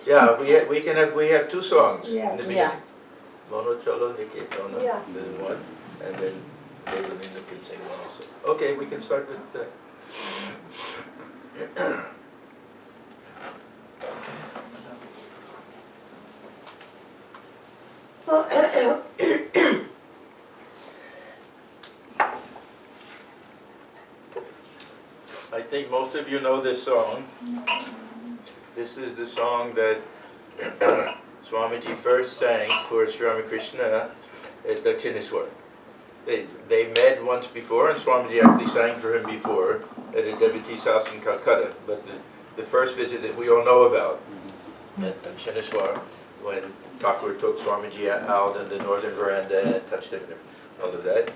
Yeah, we have two songs in the beginning. Yeah. Mono Cholo Niketona, Yeah. then one, and then Devanina can sing one also. Okay, we can start with I think most of you know this song. This is the song that Swamiji first sang for Sri Ramakrishna at Dakshineswar. They met once before, and Swamiji actually sang for him before at a devotee's house in Calcutta. But the first visit that we all know about at Dakshineswar, when Thakur took Swamiji out on the northern veranda and touched him and all of that,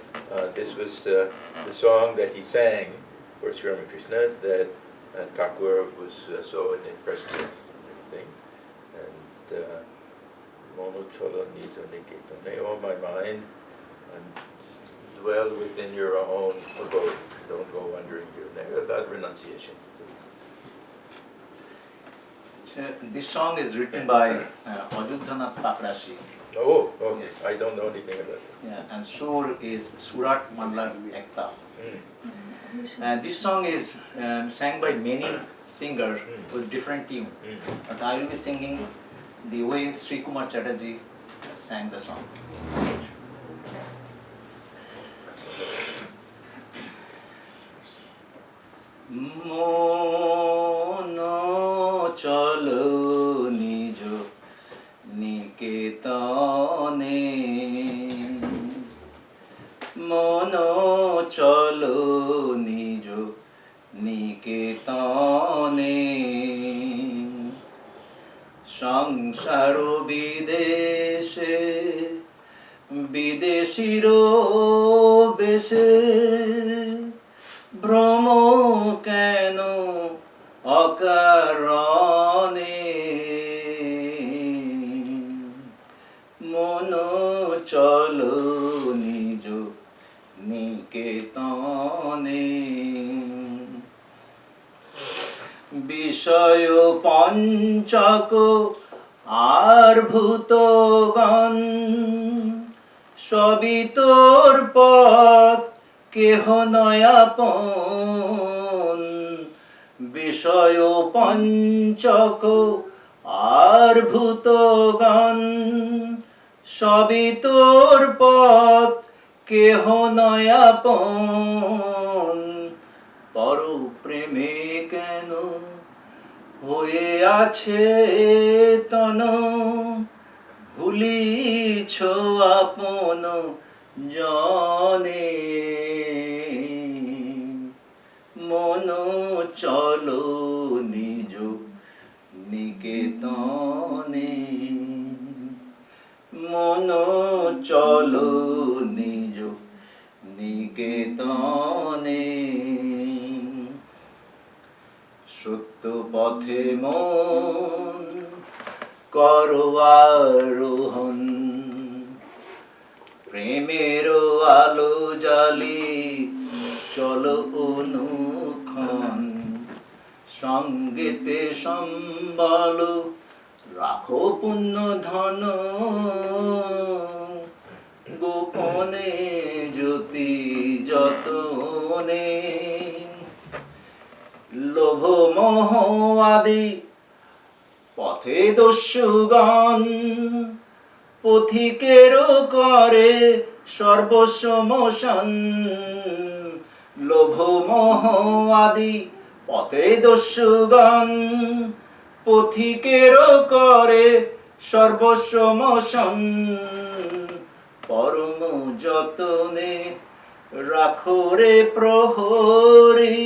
this was the song that he sang for Sri Ramakrishna that Thakur was so impressed with and everything. And Mono Cholo Nito Niketone, oh my mind, and dwell within your own abode. Don't go wandering here and there. About renunciation. This song is written by Ajudhanath Pakrashi. Oh, Yes. I don't know anything about it. Yeah, and Sur is Surat Mandlar Ekta. And this song is sang by many singers with different tune. But I will be singing the way Sri Kumar Chatterjee sang the song. Mono chalo nijo niketane, mono chalo nijo niketane, sangsaro bideshe bideshiro beshe ভ্রম কেন অকারণে মন চলো নিজ নিকেতনে বিষয় পঞ্চক আর ভূতগণ সবই তোর পথ কেহ নয়াপন বিষয় পঞ্চক আর ভূতগণ সবই তোর পথ কেহ নয়াপন পর প্রেমে কেন হয়ে আছে তন ভুলিছ আপন জনে মন চলো নিজ নিকেতনে মন চলো নিজ নিকেতনে সত্য পথে মন করো আরোহণ প্রেমের আলো জালি চলো অনুক্ষণ সঙ্গীতে সম্বল রাখো পুণ্য ধন গোপনে জ্যোতি যতনে লোভ মোহ আদি পথে দস্যুগণ পথিকেরও করে সর্বস্ব মোশন লোভ মোহ আদি পথে দস্যুগণ পথিকেরও করে সর্বস্ব মোশন পরম যতনে রাখো রে প্রহরী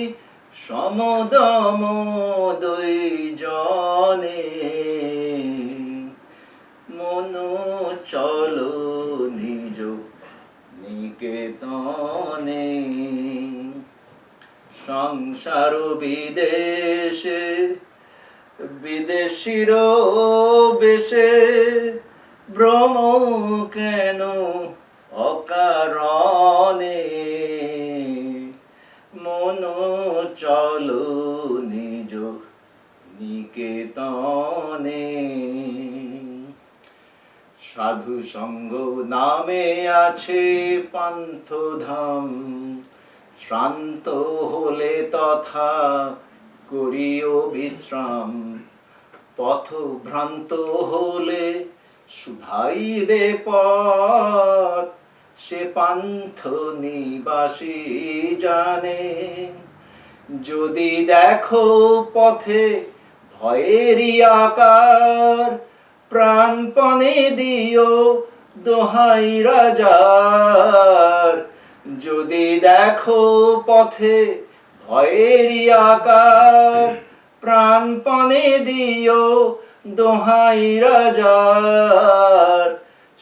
সমদম দুই জনে মন চলো নিজ নিকেতনে সংসার বিদেশে বিদেশির বেশে ভ্রম কেন অকারণে মন চলো নিজ নিকেতনে সাধু সঙ্গ নামে আছে পান্থধাম, শ্রান্ত হলে তথা করিও বিশ্রাম, পথভ্রান্ত হলে শুধাইবে পথ, সে পান্থ নিবাসী জানে। যদি দেখো পথে ভয়েরই আকার, প্রাণপণে দিও দোহাই রাজার। যদি দেখো পথে ভয়েরই আকার, প্রাণপণে দিও দোহাই রাজার।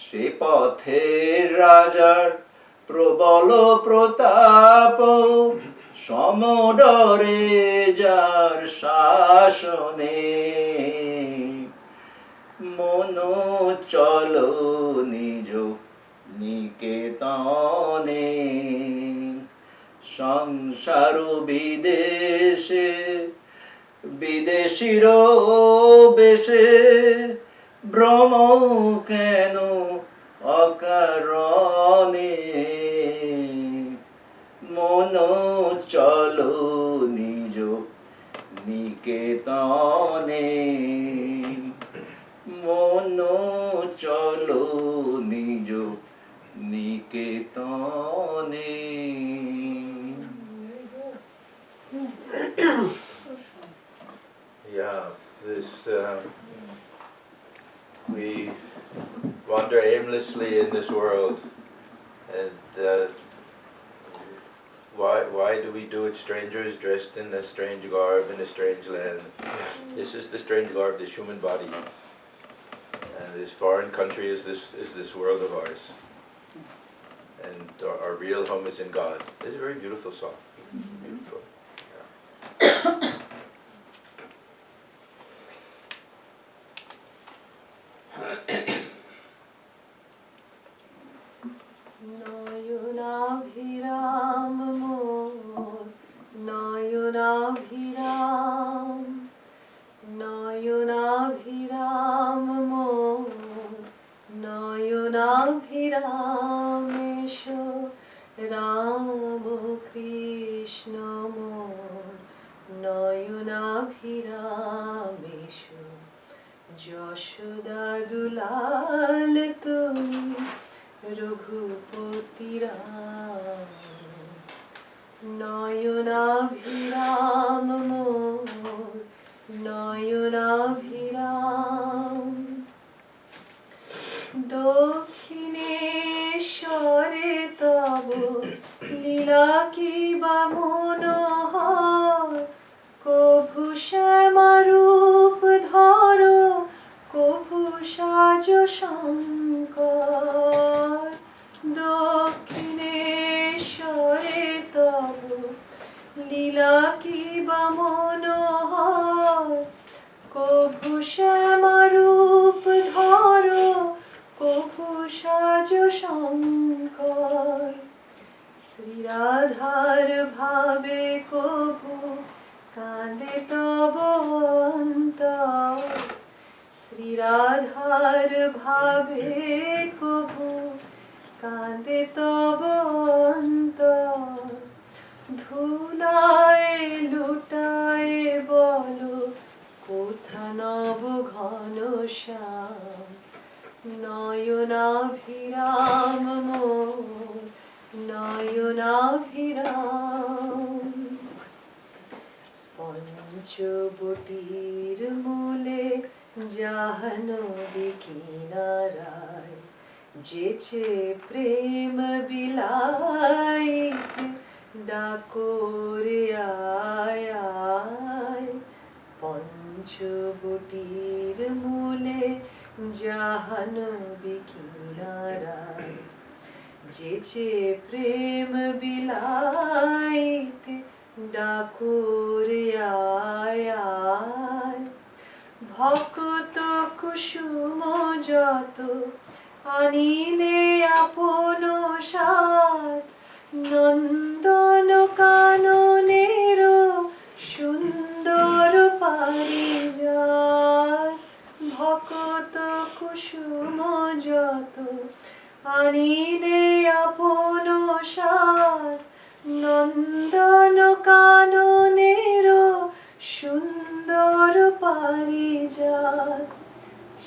সে পথের রাজার প্রবল প্রতাপ, সমডরে যার শাসনে। মন চলো নিজ নিকেতনে, সংসার বিদেশে বিদেশির বেশে, ভ্রম কেন অকারণে। মন চলো নিজ নিকেতনে, মন চলো নিজ নিকেতনে। Yeah, this we wander aimlessly in this world, and why do we do it? Strangers dressed in a strange garb in a strange land. This is the strange garb, this human body, and this foreign country is this world of ours, and our real home is in God. It's a very beautiful song. Beautiful. নয়নাভিরাম মোর, নয়নাভিরাম, নয়নাভিরাম মোর, নয়নাভিরাম। এসো রাম কৃষ্ণ মোর, নয়নাভিরাম। এসো যশোদা দুলাল তুমি, রঘুপতি রাম। নয়নাভিরাম মোর, নয়নাভিরাম। দক্ষিণেশ্বরে তব লীলা কি বা মনোহর, কভু শ্যামারূপ ধরো, কভু সাজ শঙ্কর। দক্ষিণেশ্বরে তব লীলা কি বা মনোহর, কভু শ্যামারূপ ধরো, কভু সাজ শঙ্কর। শ্রী রাধার ভাবে কভু কাঁদে তব অন্তর, শ্রী রাধার ভাবে কভু কাঁদে তব অন্তর। ধুলায় লুটায় বলো কোথা নব ঘনশ্যাম। নয়নাভিরাম মোর, নয়নাভিরাম। পঞ্চবটির মূলে জাহ্নবী কিনারায়, যেচে প্রেম বিলাইতে ডাকরে আয় আয়। পঞ্চবটির মূলে জাহ্নবী কিনারায়, যেচে প্রেম বিলাইতে ডাকরে আয় আয়। ভক্ত কুসুম যত আনিলে আপন সাথ, নন্দন কাননের সুন্দর পারিজাত। ভক্ত কুসুম যত আনিলে আপন সাজ নন্দন কাননের সুন্দর পারিজাত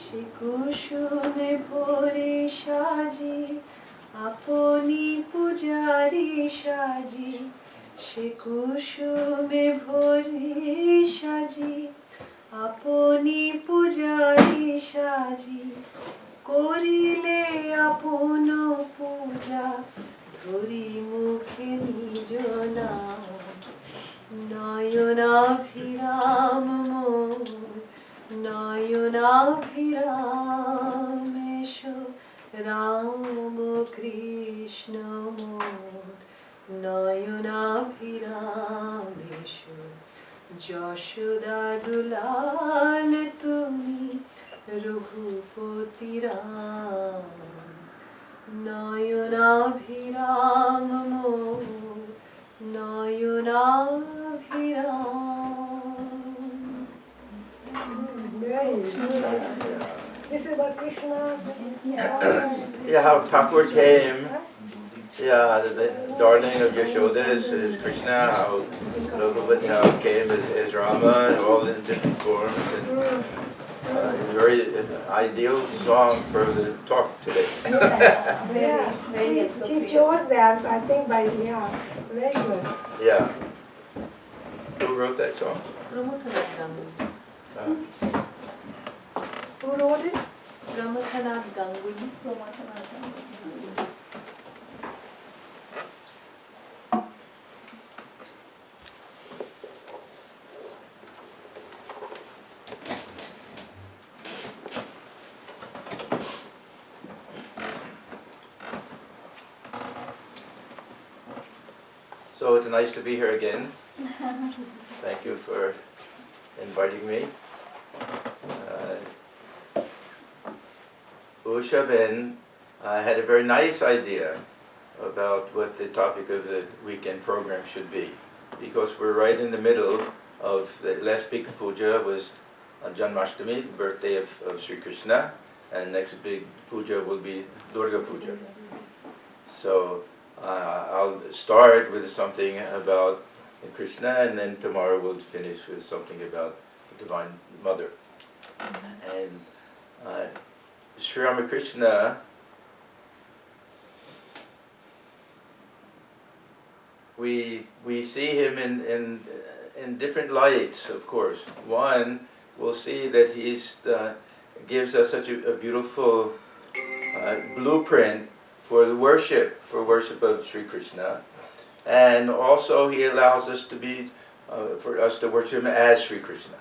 সে কুসুমে ভরে সাজি আপনি পূজারি সাজি সে কুসুমে ভরে সাজি আপনি পূজারি সাজি করিলে আপন পূজা ধরি মুখে নিজ নাম নয়নাভিরাম মোর নয়নাভিরাম এসো রাম কৃষ্ণ মোর নয়নাভিরাম এসো যশোদা দুলাল তুমি রঘুপতি রাম নয়নাভিরাম মোর নয়নাভিরাম. This is what Krishna. Yeah, how Thakur came. Yeah, the darling of Yashoda is Krishna. How Raghupada came as Rama, and all in different forms. And, it's a very ideal song for the talk today. Yeah, she chose that, I think, by, yeah, it's very good. Yeah. Who wrote that song? Ramakanath Ganguly. Who wrote it? Ramakanath Ganguly. So it's nice to be here again. Thank you for inviting me. Usha Ben had a very nice idea about what the topic of the weekend program should be, because we're right in the middle of the last big puja was Janmashtami, the birthday of Sri Krishna, and next big puja will be Durga Puja. So I'll start with something about Krishna, and then tomorrow we'll finish with something about the Divine Mother. And Sri Ramakrishna we see him in different lights, of course. One, we'll see that he's gives us such a beautiful blueprint for the worship of Sri Krishna, and also he allows us to be, for us to worship him as Sri Krishna.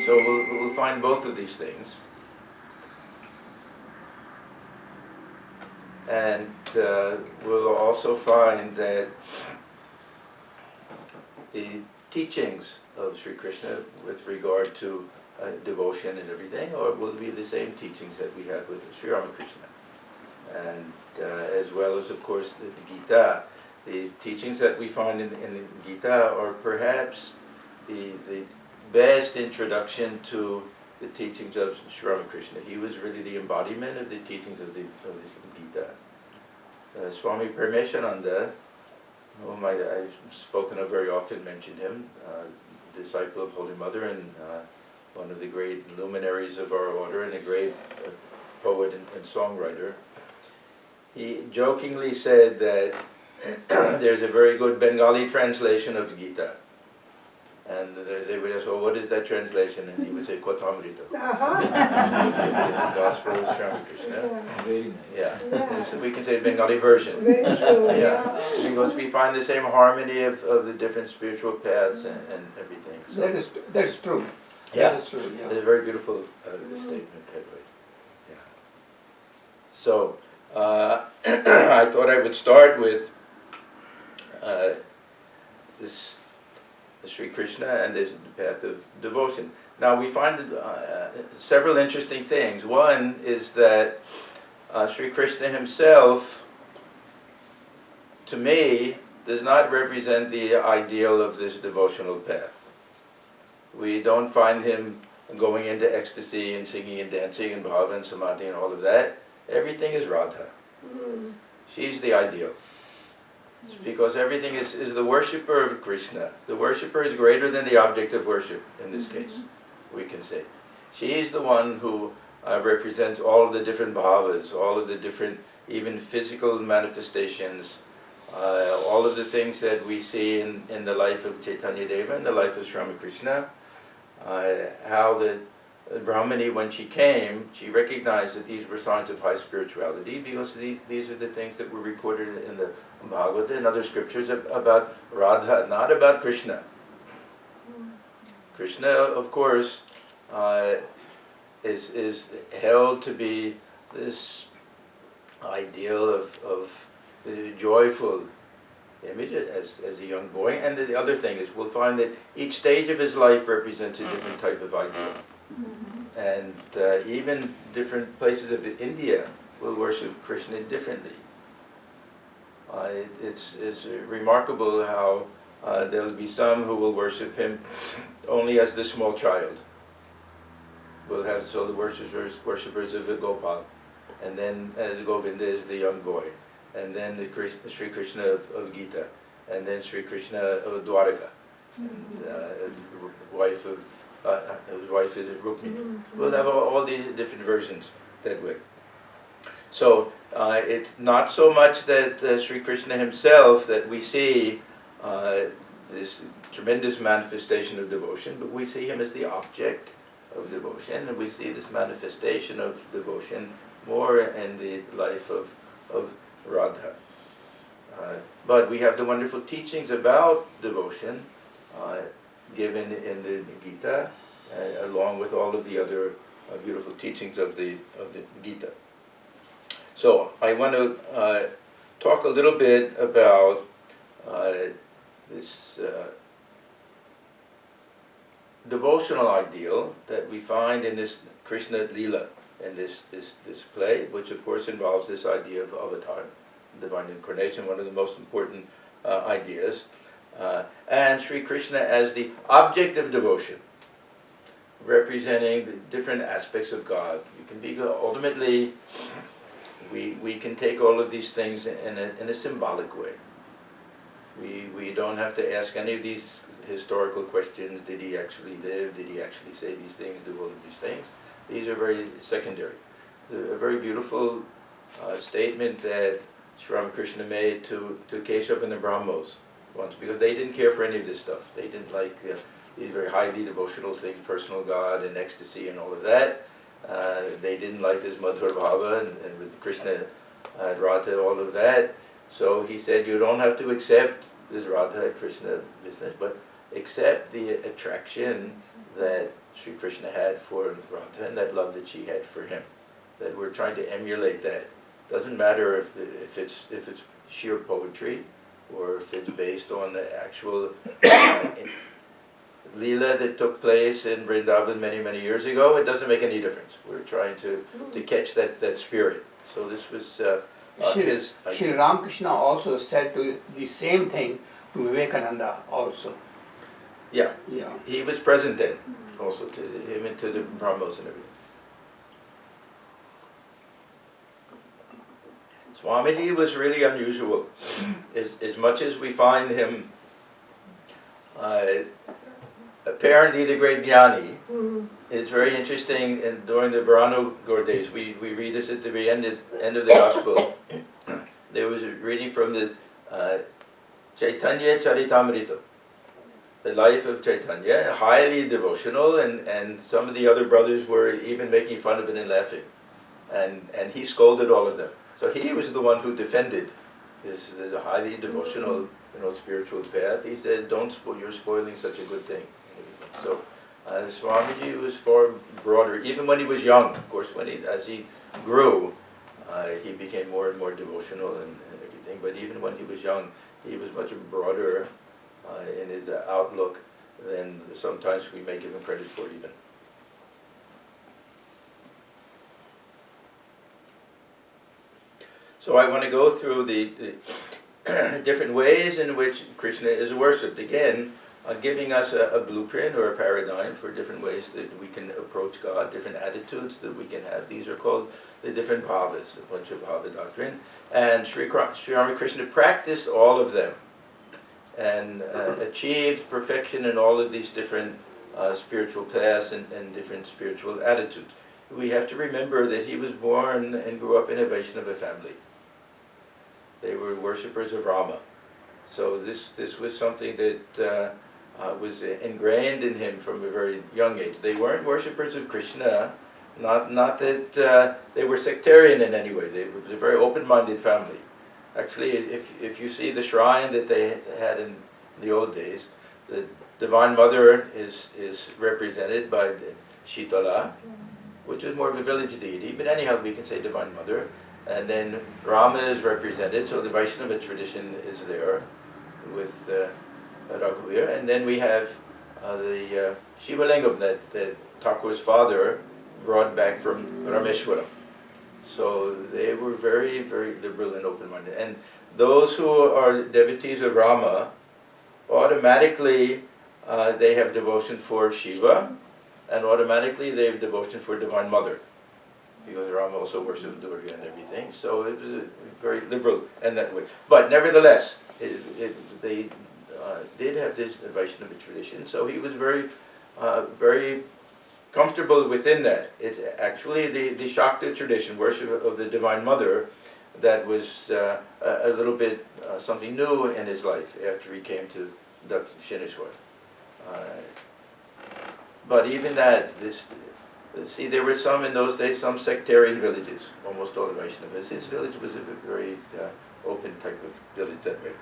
So we'll find both of these things, and we'll also find that the teachings of Sri Krishna with regard to devotion and everything, or will be the same teachings that we have with Sri Ramakrishna. And as well as, of course, the Gita. The teachings that we find in the Gita are perhaps the best introduction to the teachings of Sri Ramakrishna. He was really the embodiment of the teachings of the Gita. Swami Atmajnanananda, whom I've spoken of very often, mentioned him, disciple of Holy Mother and one of the great luminaries of our order and a great poet and songwriter. He jokingly said that there's a very good Bengali translation of Gita. And they would ask, oh, what is that translation? And he would say, Kotamrita. The Gospel of Sri Ramakrishna. Very nice. Yeah. So we can say the Bengali version. Very true, Yeah. Because we find the same harmony of the different spiritual paths and everything. So, That's true. yeah. That is true, It's yeah. a very beautiful statement that way. Yeah. So, I thought I would start with this Sri Krishna and this path of devotion. Now we find several interesting things. One is that Sri Krishna himself, to me, does not represent the ideal of this devotional path. We don't find him going into ecstasy and singing and dancing and bhava and samadhi and all of that, everything is Radha. She's the ideal. It's because everything is the worshipper of Krishna. The worshipper is greater than the object of worship, in this case, we can say. She is the one who represents all of the different bhavas, all of the different, even physical manifestations, all of the things that we see in the life of Chaitanya Deva and the life of Sri Ramakrishna. How the Brahmani, when she came, she recognized that these were signs of high spirituality because these are the things that were recorded in the Bhagavata and other scriptures about Radha, not about Krishna. Krishna, of course, is held to be this ideal of the joyful image as a young boy. And the other thing is, we'll find that each stage of his life represents a different type of ideal. And even different places of India will worship Krishna differently. It's remarkable how there will be some who will worship him only as the small child. We'll have the worshippers of Gopal, and then as Govinda is the young boy, and then the Sri Krishna of Gita, and then Sri Krishna of Dwaraka, and his wife is Rukmini. We'll have all these different versions that way. So it's not so much that Sri Krishna himself that we see this tremendous manifestation of devotion, but we see him as the object of devotion, and we see this manifestation of devotion more in the life of Radha. But we have the wonderful teachings about devotion given in the Gita, along with all of the other beautiful teachings of the Gita. So I want to talk a little bit about this devotional ideal that we find in this Krishna Leela, in this play, which of course involves this idea of avatar, divine incarnation, one of the most important ideas, and Sri Krishna as the object of devotion, representing the different aspects of God. You can be ultimately, we can take all of these things in a symbolic way. We don't have to ask any of these historical questions. Did he actually live? Did he actually say these things, do all of these things? These are very secondary. A very beautiful statement that Sri Ramakrishna made to Keshav and the Brahmos once, because they didn't care for any of this stuff. They didn't like these very highly devotional things, personal God and ecstasy and all of that. They didn't like this Madhur Bhava and with Krishna, Radha, all of that. So he said, you don't have to accept this Radha Krishna business, but accept the attraction that Sri Krishna had for Radha and that love that she had for him. That we're trying to emulate that. Doesn't matter if it's sheer poetry or if it's based on the actual Leela that took place in Vrindavan many years ago. It doesn't make any difference. We're trying to catch that spirit. So this was his idea. Sri Ramakrishna also said to the same thing to Vivekananda also. Yeah. Yeah. He was present then, also to him and to the Brahmos and everything. Swamiji was really unusual. As much as we find him apparently the great jnani, it's very interesting, and during the Bharanu days, we read this at the very end of the Gospel. There was a reading from the Chaitanya Charitamrita, the life of Chaitanya, highly devotional, and some of the other brothers were even making fun of it and laughing. And he scolded all of them. So he was the one who defended this highly devotional, spiritual path. He said, you're spoiling such a good thing. So Swamiji was far broader, even when he was young. Of course, as he grew, he became more and more devotional and everything. But even when he was young, he was much broader in his outlook than sometimes we may give him credit for even. So I want to go through the different ways in which Krishna is worshipped. Again, giving us a blueprint or a paradigm for different ways that we can approach God, different attitudes that we can have. These are called the different bhavas, the Panchabhava doctrine. And Sri Ramakrishna practiced all of them and achieved perfection in all of these different spiritual paths and different spiritual attitudes. We have to remember that he was born and grew up in a Vaishnava family. They were worshippers of Rama. So this was something that was ingrained in him from a very young age. They weren't worshippers of Krishna, not that they were sectarian in any way. They were a very open-minded family. Actually, if you see the shrine that they had in the old days, the Divine Mother is represented by Shitala, which is more of a village deity, but anyhow we can say Divine Mother. And then Rama is represented, so the Vaishnava tradition is there with Raghuveer. And then we have the Shiva Lingam that Thakur's father brought back from Rameshwaram. So they were very, very liberal and open-minded. And those who are devotees of Rama, automatically they have devotion for Shiva, and automatically they have devotion for Divine Mother, because Rama also worshipped Durga and everything. So it was very liberal in that way. But nevertheless, they did have this Vaishnava tradition, so he was very, very comfortable within that. It's actually the Shakta tradition, worship of the Divine Mother, that was a little bit something new in his life after he came to Dakshineshwar. But even that, see, there were some in those days, some sectarian villages, almost all the Vaishnavas. His village was a very open type of village that way.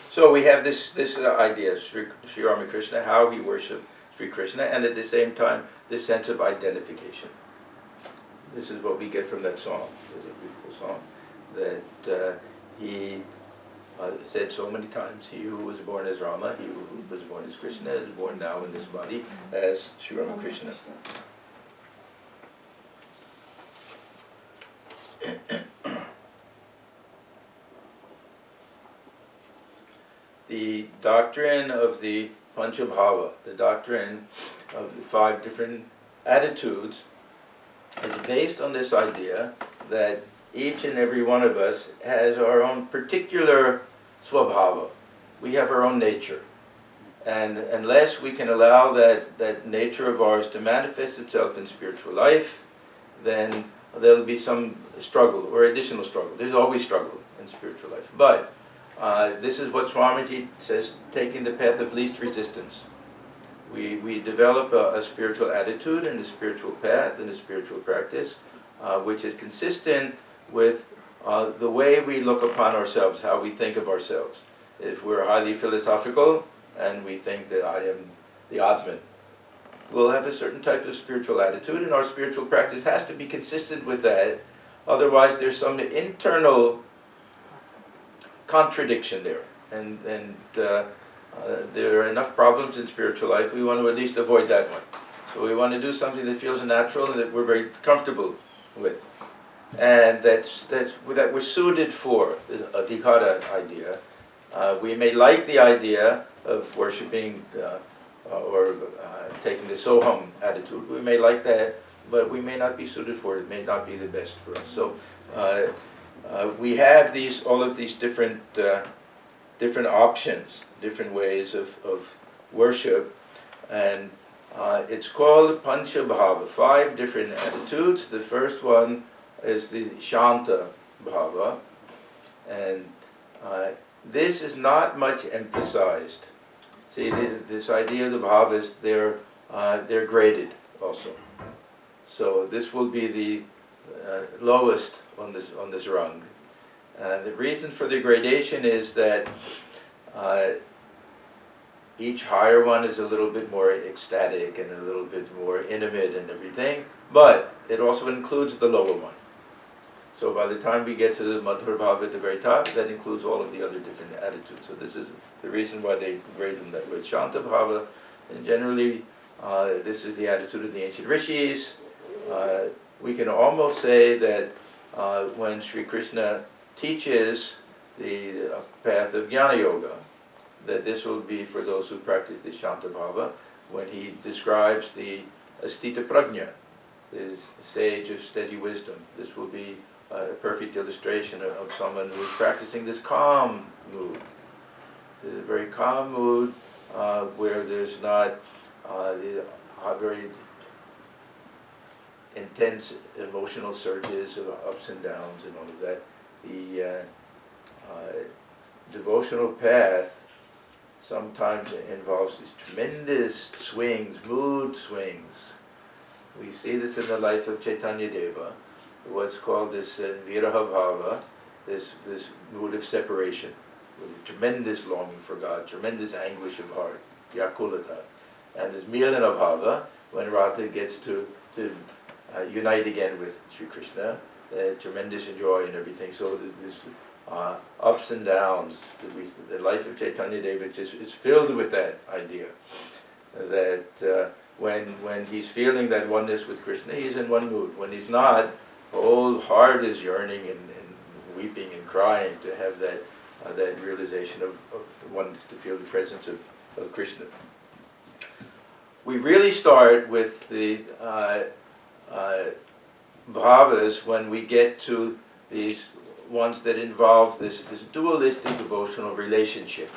So we have this idea, Sri Ramakrishna, how he worshipped Sri Krishna, and at the same time, this sense of identification. This is what we get from that song. It's a beautiful song that he said so many times. He who was born as Rama, he who was born as Krishna, is born now in this body as Sri Ramakrishna. The doctrine of the Panchabhava, the doctrine of the 5 different attitudes, is based on this idea that each and every one of us has our own particular swabhava. We have our own nature. And unless we can allow that nature of ours to manifest itself in spiritual life, then there'll be some struggle or additional struggle. There's always struggle in spiritual life. But this is what Swamiji says, taking the path of least resistance. We develop a spiritual attitude and a spiritual path and a spiritual practice, which is consistent with the way we look upon ourselves, how we think of ourselves. If we're highly philosophical and we think that I am the Atman, we'll have a certain type of spiritual attitude, and our spiritual practice has to be consistent with that. Otherwise, there's some internal contradiction there, and there are enough problems in spiritual life. We want to at least avoid that one. So we want to do something that feels natural and that we're very comfortable with, and that we're suited for a Dikara idea. We may like the idea of worshipping or taking the Soham attitude. We may like that, but we may not be suited for it. It may not be the best for us. So we have all of these different options, different ways of worship, and it's called Panchabhava, 5 different attitudes. The first one is the Shanta Bhava, and this is not much emphasized. See, this idea of the bhavas, they're graded also. So this will be the lowest on this rung. The reason for the gradation is that each higher one is a little bit more ecstatic and a little bit more intimate and everything, but it also includes the lower one. So by the time we get to the Madhur Bhava at the very top, that includes all of the other different attitudes. So this is the reason why they grade them that way. Shanta Bhava, and generally this is the attitude of the ancient rishis. We can almost say that when Sri Krishna teaches the path of Jnana Yoga, that this will be for those who practice the Shantabhava, when he describes the Astita Prajna, the sage of steady wisdom. This will be a perfect illustration of someone who is practicing this calm mood. A very calm mood where there's not the very intense emotional surges of ups and downs and all of that. The devotional path sometimes involves these tremendous swings, mood swings. We see this in the life of Chaitanya Deva, what's called this viraha bhava, this mood of separation, with a tremendous longing for God, tremendous anguish of heart, yakulata. And this milana bhava, when Radha gets to unite again with Sri Krishna, tremendous joy and everything. So this ups and downs, the life of Chaitanya Deva is filled with that idea, that when he's feeling that oneness with Krishna, he's in one mood. When he's not, the whole heart is yearning and weeping and crying to have that realization of oneness, to feel the presence of Krishna. We really start with the bhavas when we get to these ones that involve this dualistic devotional relationship.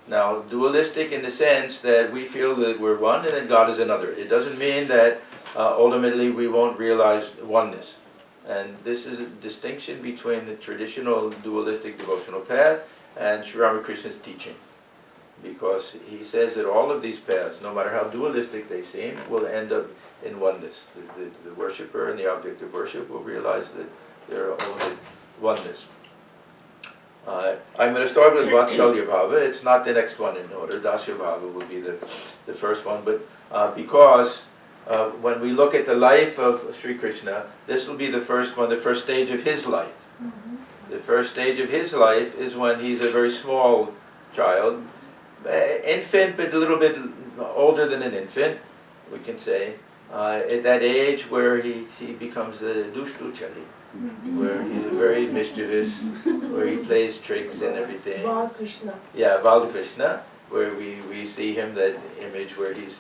Now, dualistic in the sense that we feel that we're one and that God is another. It doesn't mean that ultimately we won't realize oneness. And this is a distinction between the traditional dualistic devotional path and Sri Ramakrishna's teaching. Because he says that all of these paths, no matter how dualistic they seem, will end up in oneness. The worshipper and the object of worship will realize that they're only oneness. I'm going to start with Vatsalya Bhava. It's not the next one in order. Dasya Bhava will be the first one. But because when we look at the life of Sri Krishna, this will be the first one, the first stage of his life. The first stage of his life is when he's a very small child, infant, but a little bit older than an infant, we can say, at that age where he becomes a dushtu chali, where he's very mischievous, where he plays tricks and everything. Lord Krishna. Yeah, Lord Krishna, where we see him, that image where he's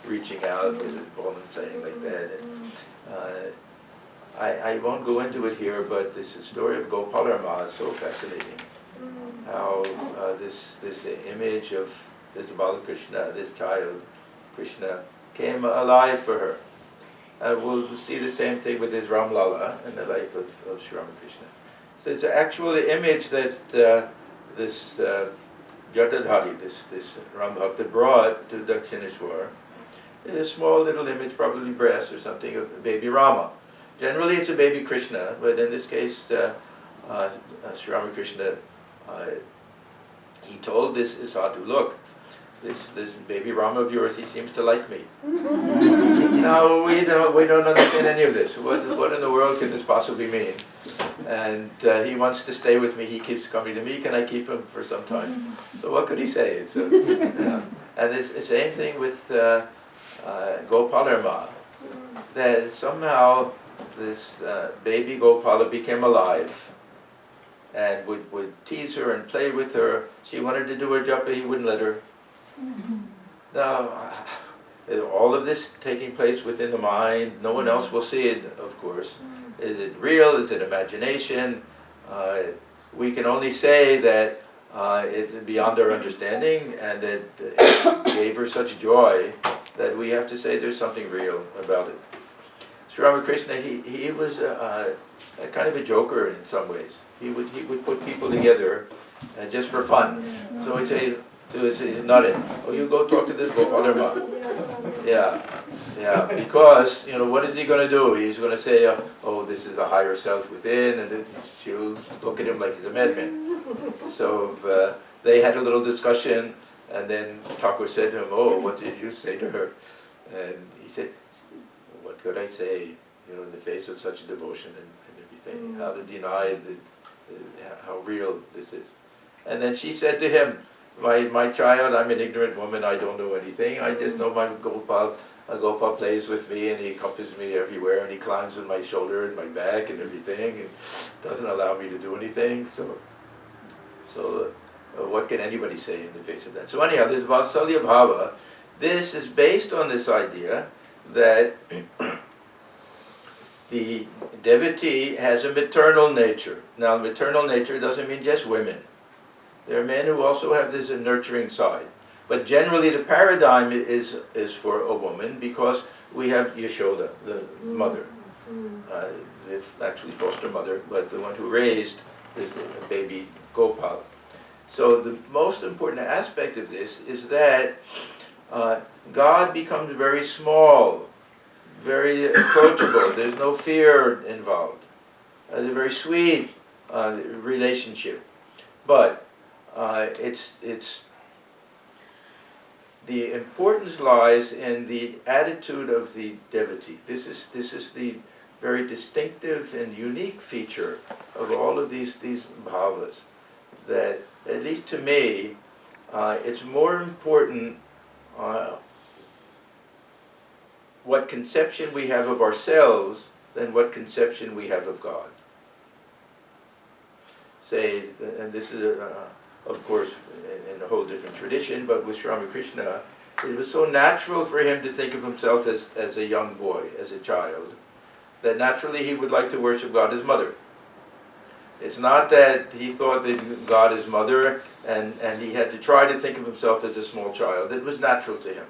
reaching out with his ball and playing like that. And, I won't go into it here, but this story of Gopalarma is so fascinating. How this image of this Balakrishna, this child, Krishna, came alive for her. We'll see the same thing with this Ramlala in the life of Sri Ramakrishna. So it's an actual image that this Jatadhari, this Rambhakta brought to Dakshineshwar. It's a small little image, probably brass or something, of baby Rama. Generally it's a baby Krishna, but in this case Sri Ramakrishna, he told this sadhu, look, this baby Rama of yours, he seems to like me. Now we don't understand any of this. What in the world can this possibly mean? And he wants to stay with me. He keeps coming to me. Can I keep him for some time? So what could he say? So, and it's the same thing with Gopalarma. That somehow this baby Gopala became alive and would tease her and play with her. She wanted to do her japa, he wouldn't let her. Now, all of this taking place within the mind, no one else will see it, of course. Is it real? Is it imagination? We can only say that it's beyond our understanding, and that it gave her such joy that we have to say there's something real about it. Sri Ramakrishna, he was a kind of a joker in some ways. He would put people together just for fun. So he'd say, Naren, oh, you go talk to this Gopalarma. Yeah, because, what is he going to do? He's going to say, oh, this is a higher self within, and then she'll look at him like he's a madman. So they had a little discussion, and then Thakur said to him, oh, what did you say to her? And he said, what could I say, in the face of such devotion and everything? How to deny how real this is? And then she said to him, my child, I'm an ignorant woman, I don't know anything, I just know my Gopal, Gopal plays with me and he accompanies me everywhere and he climbs on my shoulder and my back and everything and doesn't allow me to do anything. So what can anybody say in the face of that? So anyhow, this Vatsalya Bhava, this is based on this idea that the devotee has a maternal nature. Now, maternal nature doesn't mean just women. There are men who also have this nurturing side. But generally the paradigm is for a woman because we have Yashoda, the mother, the actually foster mother, but the one who raised the baby Gopal. So the most important aspect of this is that God becomes very small, very approachable. There's no fear involved. It's a very sweet relationship. But it's the importance lies in the attitude of the devotee. This is the very distinctive and unique feature of all of these bhavas. That, at least to me, it's more important what conception we have of ourselves than what conception we have of God. Say, and this is of course, in a whole different tradition, but with Sri Ramakrishna, it was so natural for him to think of himself as a young boy, as a child, that naturally he would like to worship God as mother. It's not that he thought that God is mother and he had to try to think of himself as a small child. It was natural to him.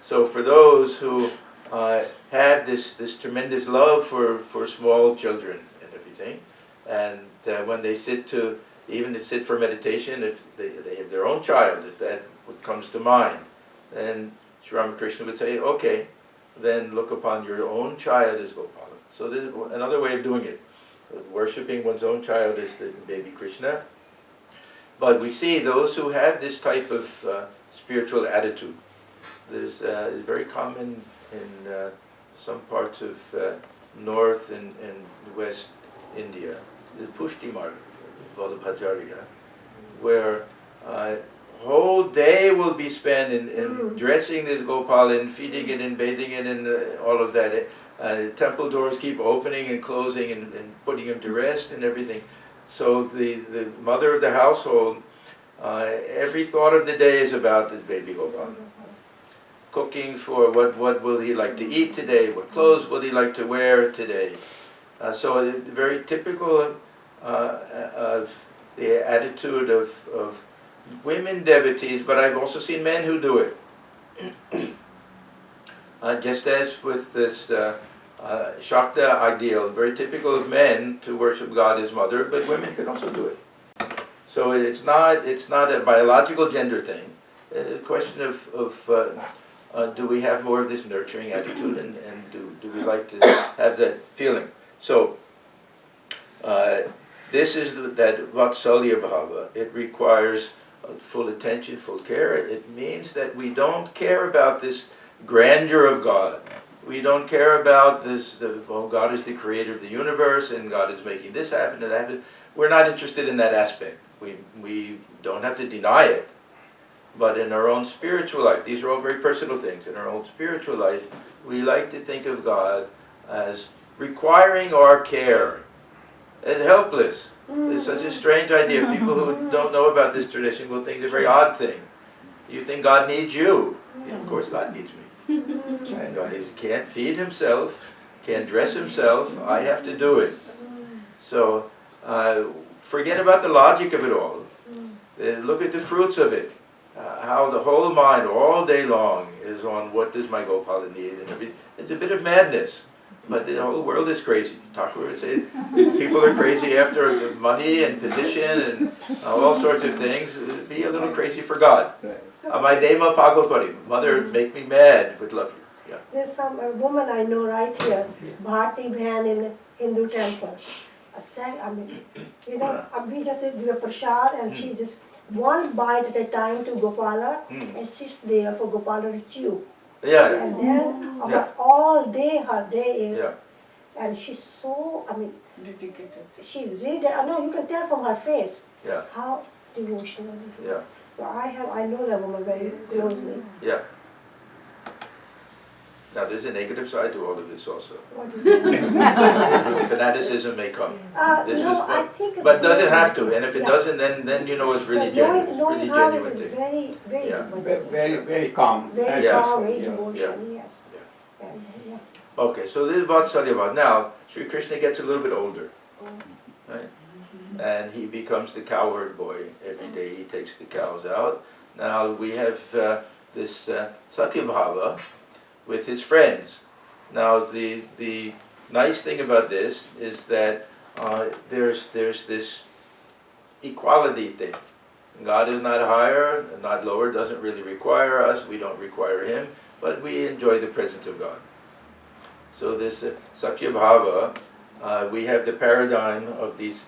So for those who have this tremendous love for small children and everything, and when they sit for meditation, if they have their own child, if that comes to mind, then Sri Ramakrishna would say, okay, then look upon your own child as Gopala. So this is another way of doing it. Worshipping one's own child as the baby Krishna. But we see those who have this type of spiritual attitude. Is very common in some parts of North and West India. The Pushti Marg, Vallabhacharya, where whole day will be spent in dressing this Gopal and feeding it and bathing it and all of that. Temple doors keep opening and closing and putting him to rest and everything. So the mother of the household, every thought of the day is about this baby Gopal. Cooking for what will he like to eat today, what clothes will he like to wear today. So very typical of the attitude of women devotees, but I've also seen men who do it. Just as with this Shakta ideal, very typical of men to worship God as mother, but women can also do it. So it's not a biological gender thing. It's a question of do we have more of this nurturing attitude, and do we like to have that feeling? So this is that Vatsalya Bhava. It requires full attention, full care. It means that we don't care about this grandeur of God. We don't care about this, God is the creator of the universe and God is making this happen and that happen. We're not interested in that aspect. We don't have to deny it. But in our own spiritual life, these are all very personal things. In our own spiritual life, we like to think of God as requiring our care, as helpless. It's such a strange idea. People who don't know about this tradition will think it's a very odd thing. You think God needs you? Yeah, of course God needs me. And God can't feed himself, can't dress himself, I have to do it. So forget about the logic of it all. Look at the fruits of it. How the whole mind all day long is on what does my Gopala need and everything. It's a bit of madness. But the whole world is crazy. Thakur would say people are crazy after money and position and all sorts of things. Be a little crazy for God. Amaydema Pagopari. Mother, make me mad with love you. Yeah. There's some woman I know right here, Bharti Bhan in Hindu temple. We just give a prasad and she just one bite at a time to Gopala and sits there for Gopala to chew. Yeah. And then all day her day is, and she's so, dedicated. She's really, I know you can tell from her face how devotional it is. Yeah. So I know that woman very closely. Yeah. Now there's a negative side to all of this also. What is that? Fanaticism may come. This No, is I think. but doesn't have to, and if it Yeah. doesn't, then you know it's really But genuine, knowing really how it genuine is thing. very, very Yeah. much Very, devotion. very calm. Very Yes. calm, very Yeah. devotion, yes. Yeah. And, yeah. Okay, so this is Vatsalya. Now, Sri Krishna gets a little bit older, right? And he becomes the cowherd boy. Every day he takes the cows out. Now we have this Sakya Bhava with his friends. Now the nice thing about this is that there's this equality thing. God is not higher, not lower, doesn't really require us, we don't require him, but we enjoy the presence of God. So this Sakya Bhava, we have the paradigm of these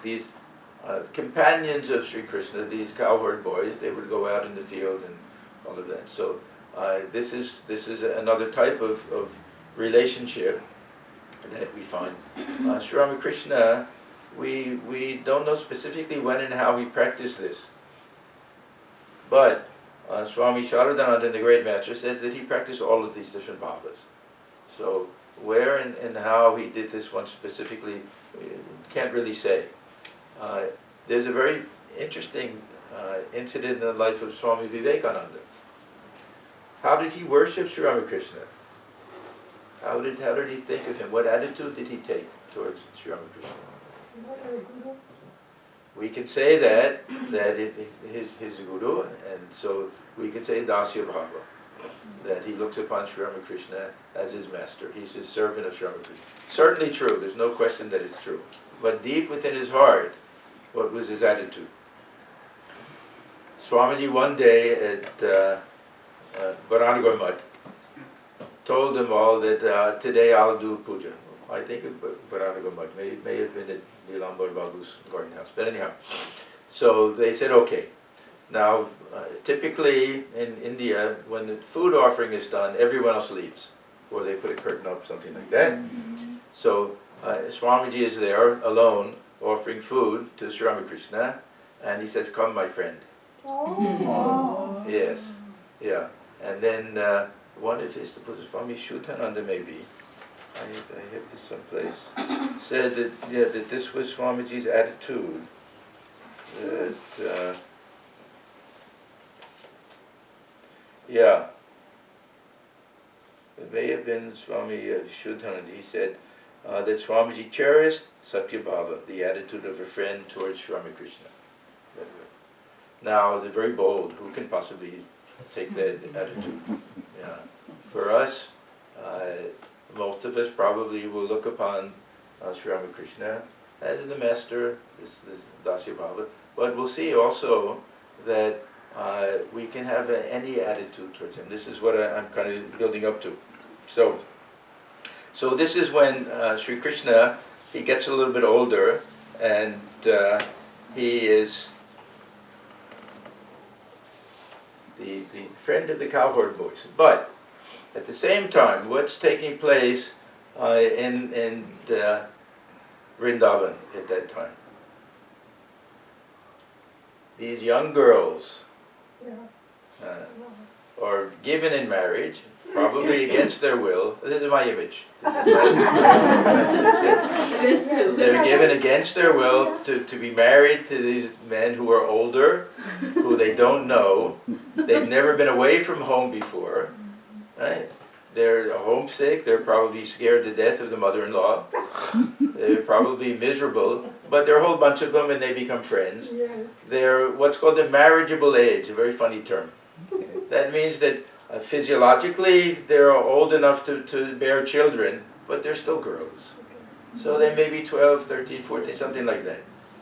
companions of Sri Krishna, these cowherd boys. They would go out in the field and all of that. So this is another type of relationship that we find. Sri Ramakrishna, we don't know specifically when and how he practiced this, but Swami Sharadananda, the great master, says that he practiced all of these different bhavas. So where and how he did this one specifically, we can't really say. There's a very interesting incident in the life of Swami Vivekananda. How did he worship Sri Ramakrishna? How did he think of him? What attitude did he take towards Sri Ramakrishna? We can say that his guru, and so we can say Dasya Bhava, that he looks upon Sri Ramakrishna as his master. He's his servant of Sri Ramakrishna. Certainly true, there's no question that it's true. But deep within his heart, what was his attitude? Swamiji one day at Baranagar told them all that today I'll do puja. I think of Baranagar Mutt, may have been at Nilambar Babu's garden house, but anyhow. So they said, okay. Now, typically in India, when the food offering is done, everyone else leaves, or they put a curtain up, something like that. So Swamiji is there alone, offering food to Sri Ramakrishna, and he says, come my friend. Oh. Yes, yeah. And then one of his, Swami Shuddhananda maybe, I have this someplace, said that this was Swamiji's attitude, that, it may have been Swami Shuddhananda. He said that Swamiji cherished Sakya Bhava, the attitude of a friend towards Sri Ramakrishna. Now, it's very bold. Who can possibly take that attitude? Yeah. For us, most of us probably will look upon Sri Ramakrishna as the master, this Dasya Bhava, but we'll see also that we can have any attitude towards him. This is what I'm kind of building up to. So this is when Sri Krishna, he gets a little bit older, and he is the friend of the cowherd boys. But at the same time, what's taking place in Vrindavan at that time? These young girls are given in marriage, probably against their will. This is my image. They're given against their will to be married to these men who are older, who they don't know. They've never been away from home before. Right? They're homesick, they're probably scared to death of the mother-in-law. They're probably miserable, but there are a whole bunch of them and they become friends. Yes. They're what's called the marriageable age, a very funny term. That means that physiologically they're old enough to bear children, but they're still girls. So they may be 12, 13, 14, something like that.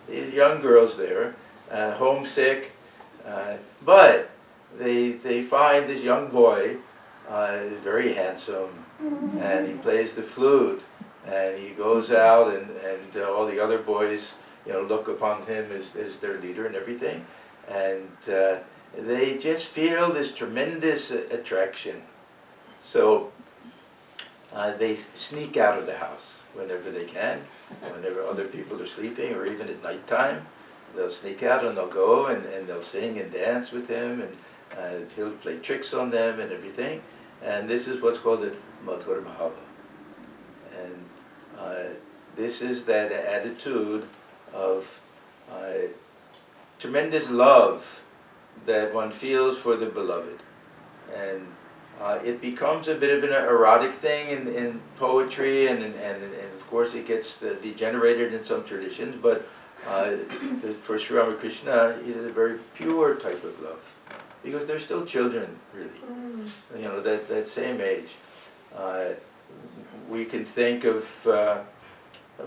These young girls there, homesick, but they find this young boy very handsome, and he plays the flute, and he goes out, and all the other boys, look upon him as their leader and everything, and they just feel this tremendous attraction. So they sneak out of the house whenever they can, whenever other people are sleeping, or even at nighttime. They'll sneak out and they'll go and they'll sing and dance with him, and he'll play tricks on them and everything. And this is what's called the Madhura Bhava. And this is that attitude of tremendous love that one feels for the beloved. And it becomes a bit of an erotic thing in poetry, and of course it gets degenerated in some traditions, but for Sri Ramakrishna, it is a very pure type of love, because they're still children, really. You know, that same age. We can think of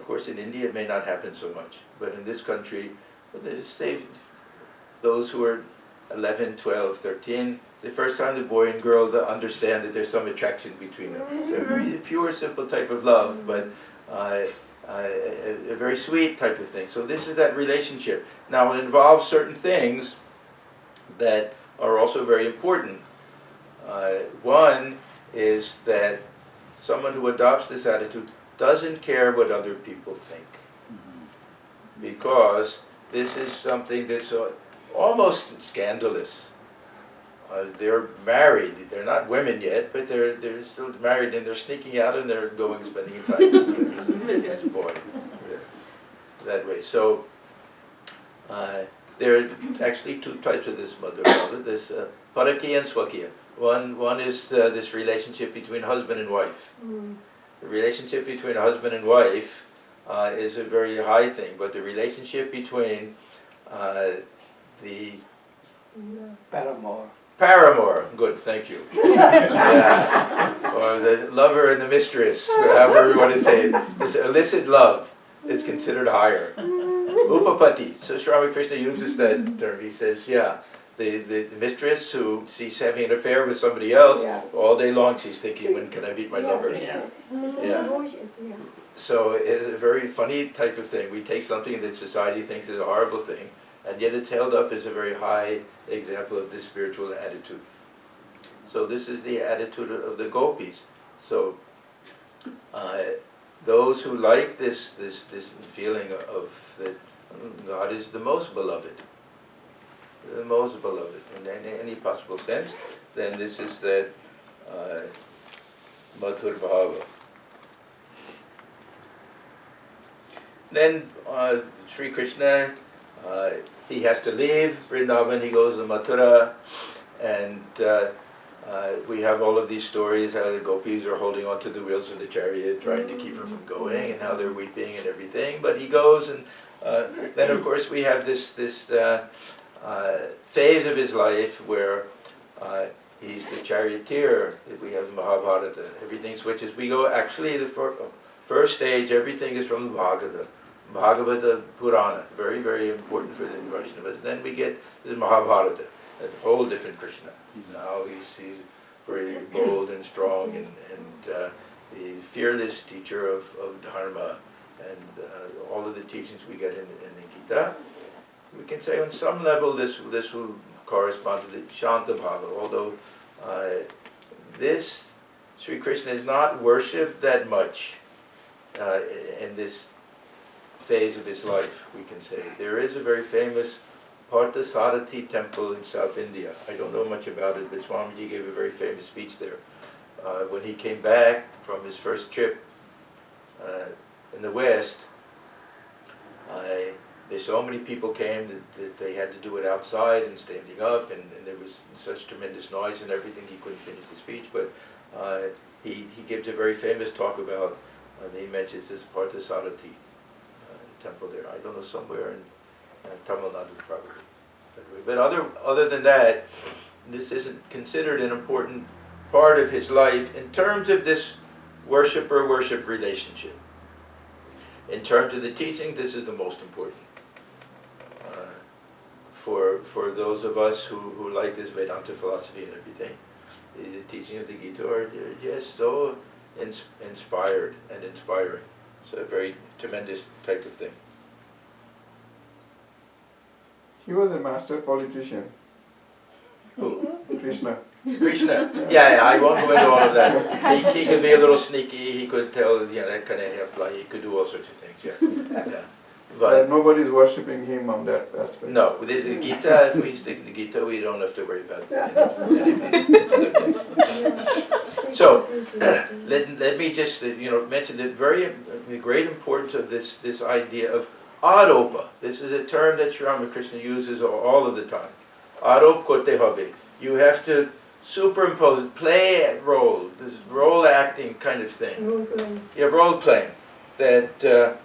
course in India it may not happen so much, but in this country, say those who are 11, 12, 13, the first time the boy and girl understand that there's some attraction between them. So a very pure, simple type of love, but a very sweet type of thing. So this is that relationship. Now it involves certain things that are also very important. One is that someone who adopts this attitude doesn't care what other people think, because this is something that's almost scandalous. They're married. They're not women yet, but they're still married, and they're sneaking out and they're going spending time with this boy. That way. So there are actually two types of this Madhura. There's Paraki and Swakiya. One is this relationship between husband and wife. The relationship between husband and wife is a very high thing, but the relationship between the paramour, good, thank you. Yeah. Or the lover and the mistress, however you want to say it. This illicit love is considered higher. Upapati. So Sri Ramakrishna uses that term. He says, yeah, the mistress who she's having an affair with somebody else, all day long she's thinking, when can I meet my lover? So it's a very funny type of thing. We take something that society thinks is a horrible thing, and yet it's held up as a very high example of this spiritual attitude. So this is the attitude of the gopis. So those who like this feeling of that God is the most beloved, in any possible sense, then this is that Madhur Bhava. Then Sri Krishna, he has to leave Vrindavan, he goes to Mathura, and we have all of these stories how the gopis are holding onto the wheels of the chariot, trying to keep her from going, and how they're weeping and everything. But he goes, and then of course we have this phase of his life where he's the charioteer. We have Mahabharata. Everything switches. We go actually the first stage. Everything is from Bhagavata. Bhagavata Purana, very, very important for the Vaishnavas. Then we get the Mahabharata, a whole different Krishna. Now he's very bold and strong, and the fearless teacher of Dharma, and all of the teachings we get in the Gita. We can say on some level this will correspond to the Shanta Bhava, although this Sri Krishna is not worshipped that much in this phase of his life, we can say. There is a very famous Parthasarathi temple in South India. I don't know much about it, but Swamiji gave a very famous speech there. When he came back from his first trip in the West, so many people came that they had to do it outside and standing up, and there was such tremendous noise and everything, he couldn't finish the speech, but he gives a very famous talk about, he mentions this Parthasarathi temple there. I don't know, somewhere in Tamil Nadu probably. But other than that, this isn't considered an important part of his life in terms of this worship relationship. In terms of the teaching, this is the most important. For those of us who like this Vedanta philosophy and everything, the teaching of the Gita are just so inspired and inspiring. So a very tremendous type of thing. He was a master politician. Who? Krishna. Krishna. Yeah, I won't go into all of that. He could be a little sneaky. He could tell, that kind of half lie. He could do all sorts of things. Yeah. But nobody's worshipping him on that aspect. No, with the Gita, if we stick to the Gita, we don't have to worry about anything. So let me just mention the great importance of this idea of aropa. This is a term that Sri Ramakrishna uses all of the time. Arop kote hobe. You have to superimpose, play a role, this role acting kind of thing. Role playing. Yeah, role playing. That the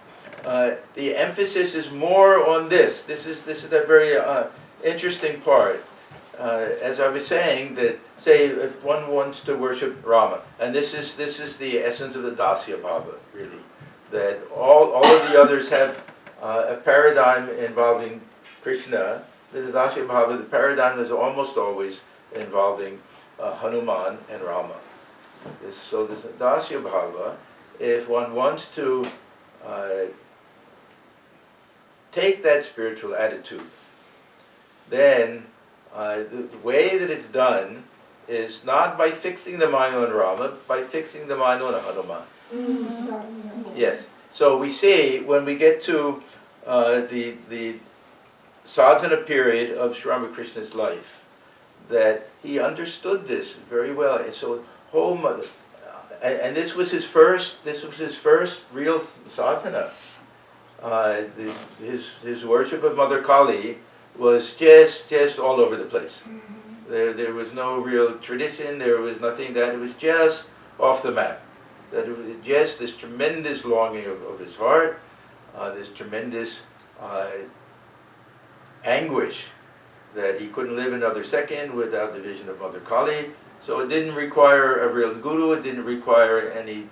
emphasis is more on this. This is a very interesting part. As I was saying, that say if one wants to worship Rama, and this is the essence of the Dasya Bhava, really. That all of the others have a paradigm involving Krishna. The Dasya Bhava, the paradigm is almost always involving Hanuman and Rama. So this Dasya Bhava, if one wants to take that spiritual attitude, then the way that it's done is not by fixing the mind on Rama, by fixing the mind on Hanuman. Yes. So we see when we get to the sadhana period of Sri Ramakrishna's life, that he understood this very well. And so and this was his first real sadhana. His worship of Mother Kali was just all over the place. There was no real tradition. There was nothing that it was just off the map. That it was just this tremendous longing of his heart, this tremendous anguish that he couldn't live another second without the vision of Mother Kali. So it didn't require a real guru. It didn't require any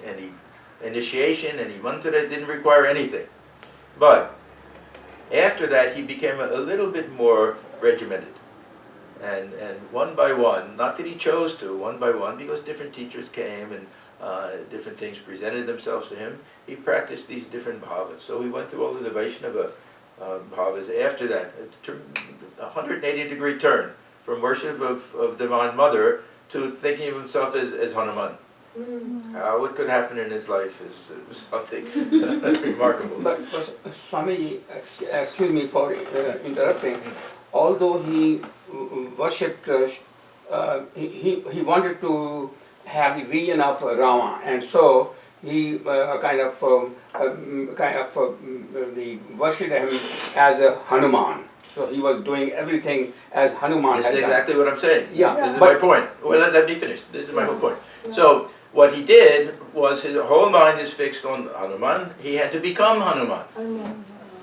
initiation, any mantra. It didn't require anything. But after that, he became a little bit more regimented. And one by one, not that he chose to, one by one, because different teachers came and different things presented themselves to him, he practiced these different bhavas. So he went through all of the Vaishnava bhavas. After that, a 180-degree turn from worship of Divine Mother to thinking of himself as Hanuman. How it could happen in his life is something remarkable. But Swamiji, excuse me for interrupting. Although he worshipped, he wanted to have the vision of Rama, and so he worshipped him as a Hanuman. So he was doing everything as Hanuman. This is exactly what I'm saying. Yeah. This is my point. Well, let me finish. This is my whole point. So what he did was his whole mind is fixed on Hanuman. He had to become Hanuman.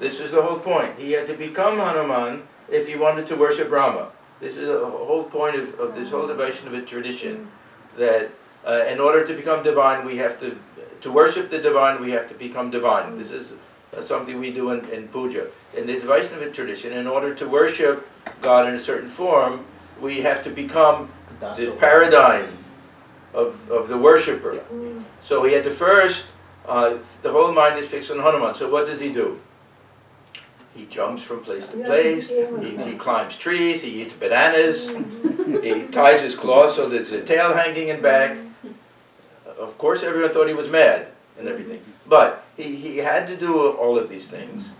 This is the whole point. He had to become Hanuman if he wanted to worship Rama. This is the whole point of this whole Vaishnava tradition, that in order to become divine, we have to worship the divine, we have to become divine. This is something we do in puja. In the Vaishnava tradition, in order to worship God in a certain form, we have to become the paradigm of the worshipper. So he had to first, the whole mind is fixed on Hanuman. So what does he do? He jumps from place to place, he climbs trees, he eats bananas, he ties his claws so there's a tail hanging in back. Of course everyone thought he was mad and everything. But he had to do all of these things.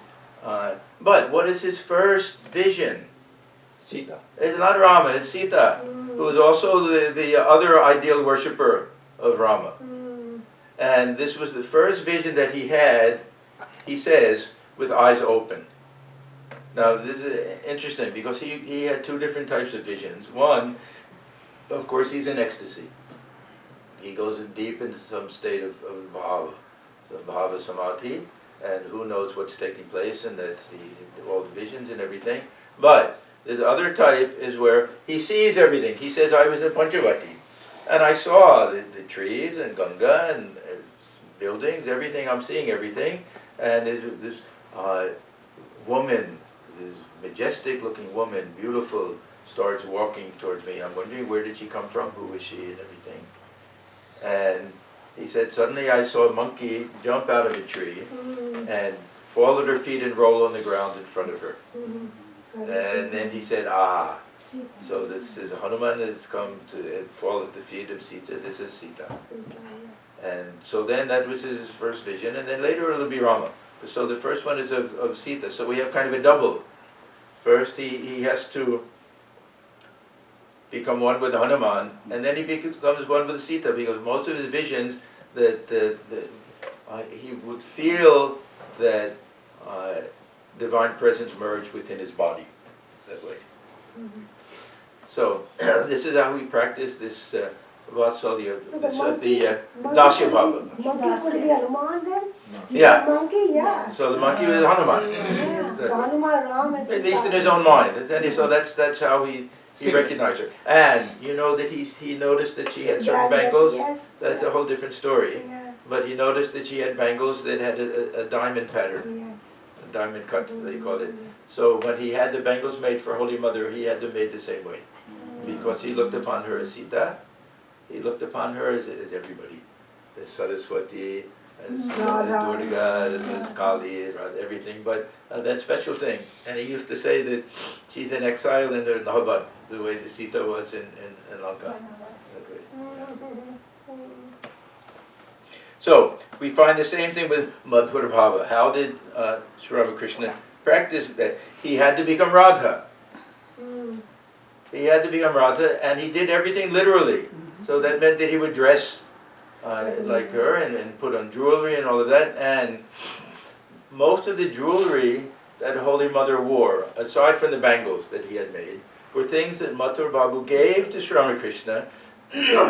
But what is his first vision? Sita. It's not Rama, it's Sita, who is also the other ideal worshipper of Rama. And this was the first vision that he had, he says, with eyes open. Now this is interesting because he had two different types of visions. One, of course, he's in ecstasy. He goes in deep into some state of bhava, so bhava samadhi, and who knows what's taking place, and that's all the visions and everything. But the other type is where he sees everything. He says, I was in Panchavati, and I saw the trees and Ganga and buildings, everything. I'm seeing everything, and there's this woman, this majestic-looking woman, beautiful, starts walking towards me. I'm wondering, where did she come from? Who is she and everything? And he said, suddenly I saw a monkey jump out of a tree and fall at her feet and roll on the ground in front of her. And then he said, so this is Hanuman has come to fall at the feet of Sita. This is Sita. And so then that was his first vision, and then later it'll be Rama. So the first one is of Sita. So we have kind of a double. First he has to become one with Hanuman, and then he becomes one with Sita, because most of his visions that he would feel that divine presence merged within his body that way. So this is how we practice this Vatsalya, So the Dasya Bhava. Monkey could be Hanuman then? Yeah. Monkey, yeah. So the monkey is Hanuman. Yeah, the Hanuman, Ram and At least in Sita. his own mind. So that's how he recognized her. And you know that he noticed that she had certain Yeah, yes, bangles. yes. That's a whole different story. Yeah, But he noticed that she had bangles that had a diamond pattern, yes. a diamond cut, they call it. So when he had the bangles made for Holy Mother, he had them made the same way. Because he looked upon her as Sita, he looked upon her as everybody, as Saraswati, as Durga, as Kali, everything, but that special thing. And he used to say that she's in exile in the Nahabad, the way the Sita was in Lanka. So, we find the same thing with Madhura Bhava. How did Sri Ramakrishna practice that? He had to become Radha. He had to become Radha, and he did everything literally. So that meant that he would dress like her and put on jewelry and all of that. And most of the jewelry that Holy Mother wore, aside from the bangles that he had made, were things that Mathur Babu gave to Sri Ramakrishna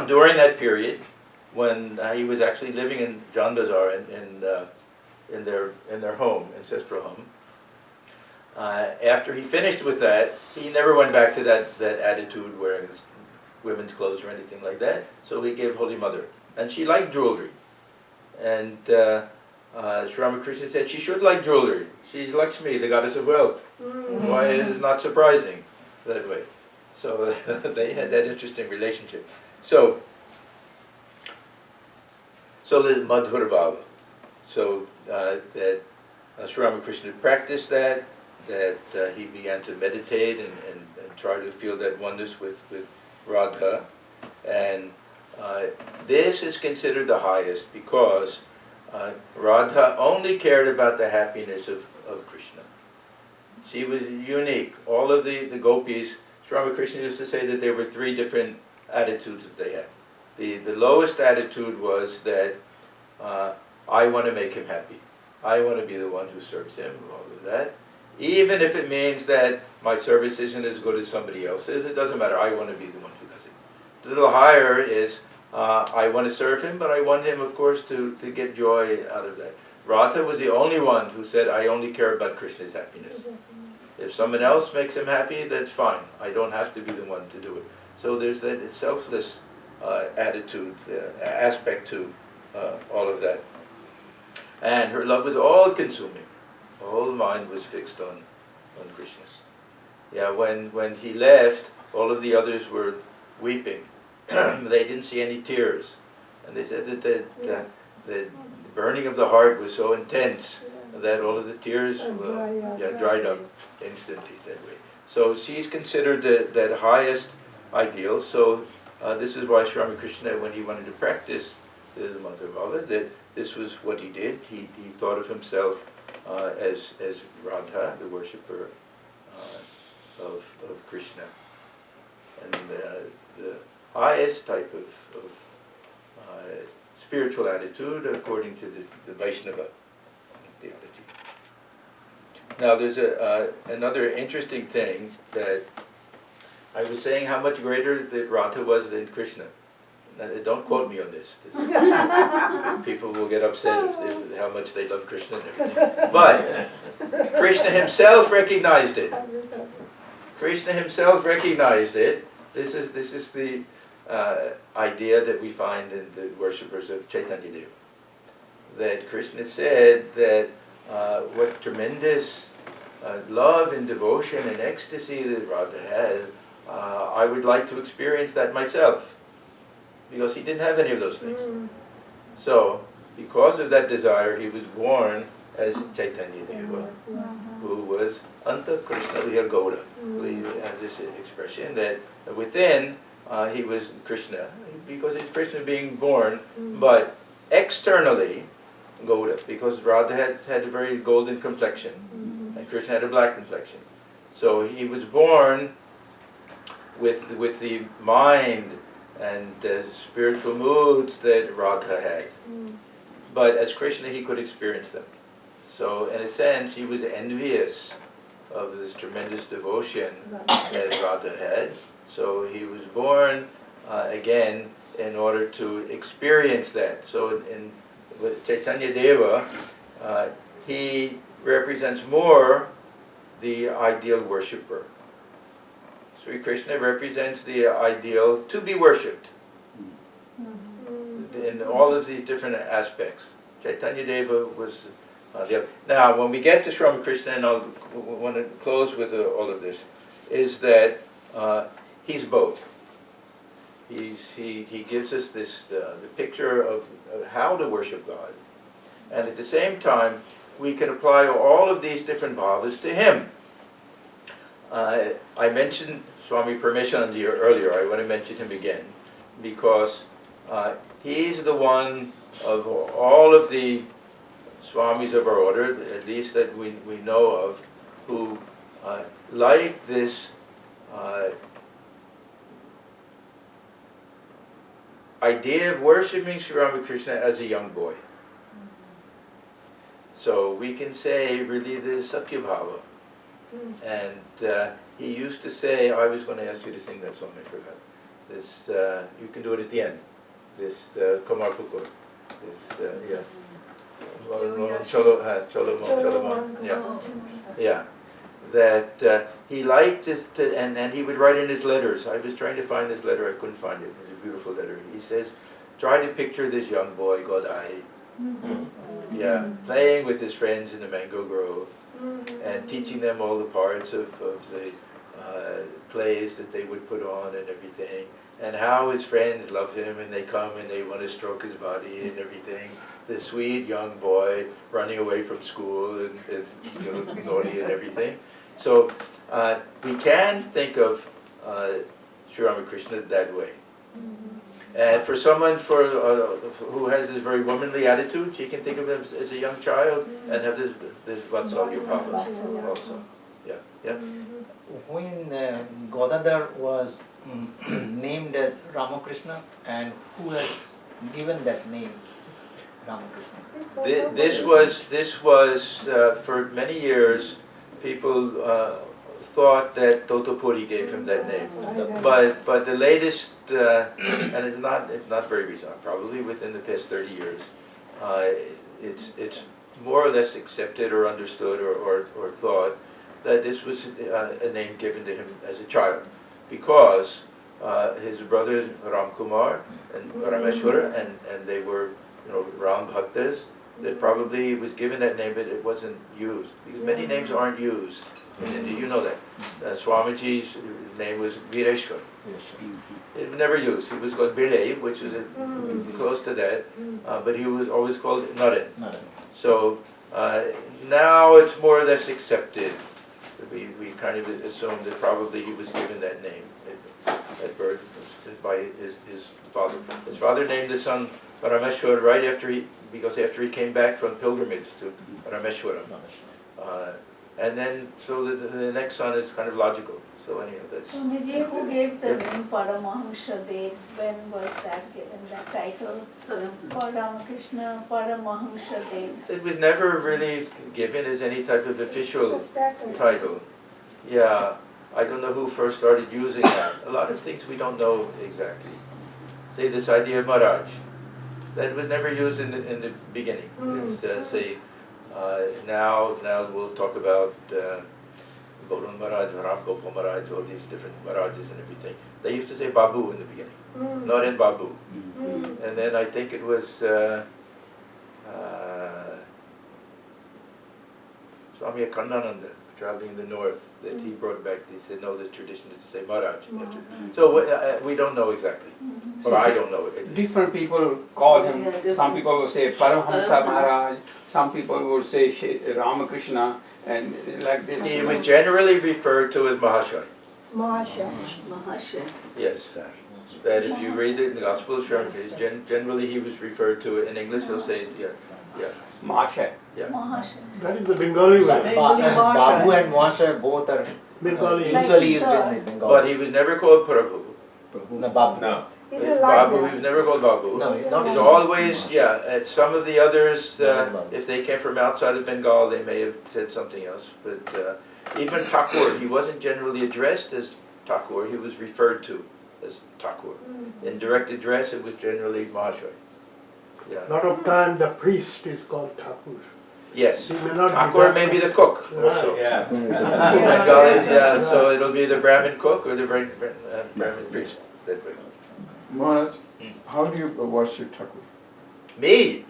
during that period when he was actually living in Jan Bazar in their home, ancestral home. After he finished with that, he never went back to that attitude wearing women's clothes or anything like that. So he gave Holy Mother. And she liked jewelry. And Sri Ramakrishna said she should like jewelry. She's Lakshmi, the goddess of wealth. Why it is not surprising that way. So they had that interesting relationship. So the Madhura Bhava. So that Sri Ramakrishna practiced that he began to meditate and try to feel that oneness with Radha. And this is considered the highest because Radha only cared about the happiness of Krishna. She was unique. All of the gopis, Sri Ramakrishna used to say that there were three different attitudes that they had. The lowest attitude was that I want to make him happy. I want to be the one who serves him, all of that. Even if it means that my service isn't as good as somebody else's, it doesn't matter. I want to be the one who does it. The little higher is I want to serve him, but I want him, of course, to get joy out of that. Radha was the only one who said, I only care about Krishna's happiness. If someone else makes him happy, that's fine. I don't have to be the one to do it. So there's that selfless attitude, aspect to all of that. And her love was all-consuming. Her whole mind was fixed on Krishna's. Yeah, when he left, all of the others were weeping. They didn't see any tears. And they said that the burning of the heart was so intense that all of the tears dried up instantly that way. So she's considered that highest ideal. So this is why Sri Ramakrishna, when he wanted to practice the Madhura Bhava, that this was what he did. He thought of himself as Radha, the worshipper of Krishna. And the highest type of spiritual attitude according to the Vaishnava theology. Now there's another interesting thing that I was saying how much greater that Radha was than Krishna. Now, don't quote me on this. People will get upset if how much they love Krishna and everything. But Krishna himself recognized it. Krishna himself recognized it. This is the idea that we find in the worshippers of Chaitanya Deva. That Krishna said that what tremendous love and devotion and ecstasy that Radha had, I would like to experience that myself. Because he didn't have any of those things. So, because of that desire, he was born as Chaitanya Deva, who was Anta Krishna Viha Gauda. We have this expression that within he was Krishna, because he's Krishna being born, but externally Gauda, because Radha had a very golden complexion, and Krishna had a black complexion. So he was born with the mind and spiritual moods that Radha had. But as Krishna, he could experience them. So in a sense, he was envious of this tremendous devotion that Radha had. So he was born again in order to experience that. So with Chaitanya Deva, he represents more the ideal worshipper. Sri Krishna represents the ideal to be worshipped in all of these different aspects. Chaitanya Deva was the other. Now, when we get to Sri Ramakrishna, and I want to close with all of this, is that he's both. He gives us this the picture of how to worship God, and at the same time, we can apply all of these different bhavas to him. I mentioned Swami Paramahansa earlier. I want to mention him again because he's the one of all of the Swamis of our order, at least that we know of, who like this idea of worshipping Sri Ramakrishna as a young boy. So we can say really the Sakya Bhava. And he used to say, I was going to ask you to sing that song, I forgot. This, you can do it at the end. This Kamar Pukur. This, yeah. Yeah. That he liked it, and he would write in his letters. I was trying to find this letter, I couldn't find it. It was a beautiful letter. He says, try to picture this young boy, Godai. Yeah, playing with his friends in the mango grove and teaching them all the parts of the plays that they would put on and everything, and how his friends love him and they come and they want to stroke his body and everything. The sweet young boy running away from school and you know, naughty and everything. So we can think of Sri Ramakrishna that way. And for someone who has this very womanly attitude, she can think of him as a young child and have this Vatsalya Bhava also. Yeah, yeah. When Godadar was named as Ramakrishna, and who has given that name, Ramakrishna? This was for many years, people thought that Totopuri gave him that name, but the latest, and it's not very recent, probably within the past 30 years, it's more or less accepted or understood or thought that this was a name given to him as a child, because his brothers Ram Kumar and Rameshwara, and they were, you know, Ram Bhaktas, that probably he was given that name, but it wasn't used, because many names aren't used. And you know that. Swamiji's name was Vireshwar. It was never used. He was called Bile, which is close to that, but he was always called Naren. So now it's more or less accepted. We kind of assume that probably he was given that name at birth by his father. His father named the son Parameshwar right after he came back from pilgrimage to Rameshwaram. And then, so the next son is kind of logical. So anyhow, that's... Swamiji, who gave the name Paramahamsa Dev? When was that given, that title? For Ramakrishna, Paramahamsa Dev. It was never really given as any type of official title. Yeah, I don't know who first started using that. A lot of things we don't know exactly. Say this idea of Maharaj. That was never used in the beginning. It's, say, now we'll talk about Bodhan Maharaj, Ram Gopal Maharaj, all these different Maharajas and everything. They used to say Babu in the beginning, not in Babu. And then I think it was Swami Atmajnanananda, traveling in the north, that he brought back, he said, no, the tradition is to say Maharaj. So we don't know exactly, or I don't know it. Different people call him, some people will say Paramahamsa Maharaj, some people would say Ramakrishna, and like this. He was generally referred to as Mahashaya. Mahasha. Yes, sir. That if you read it in the Gospel of Sri Ramakrishna, generally he was referred to it in English, he'll say, yeah. Mahasha. Yeah. Mahasha. That is the Bengali way. Babu and Mahasha both are Bengali. Like Usually used sir. in Bengal. But he was never called Prabhu. No, Babu. No. He didn't like Babu, he that. was never called Babu. No, not He's in always, yeah, and some of the others, Babu. if they came from outside of Bengal, they may have said something else. But even Thakur, he wasn't generally addressed as Thakur, he was referred to as Thakur. In direct address, it was generally Mahashoy. Yeah. Lot of time the priest is called Thakur. Yes. He may not be Thakur that may be the much- cook Right. also. Yeah. Bengalis, yeah, so it'll be the Brahmin cook or the Brahmin priest. That way. Maharaj, how do you worship Thakur? Me?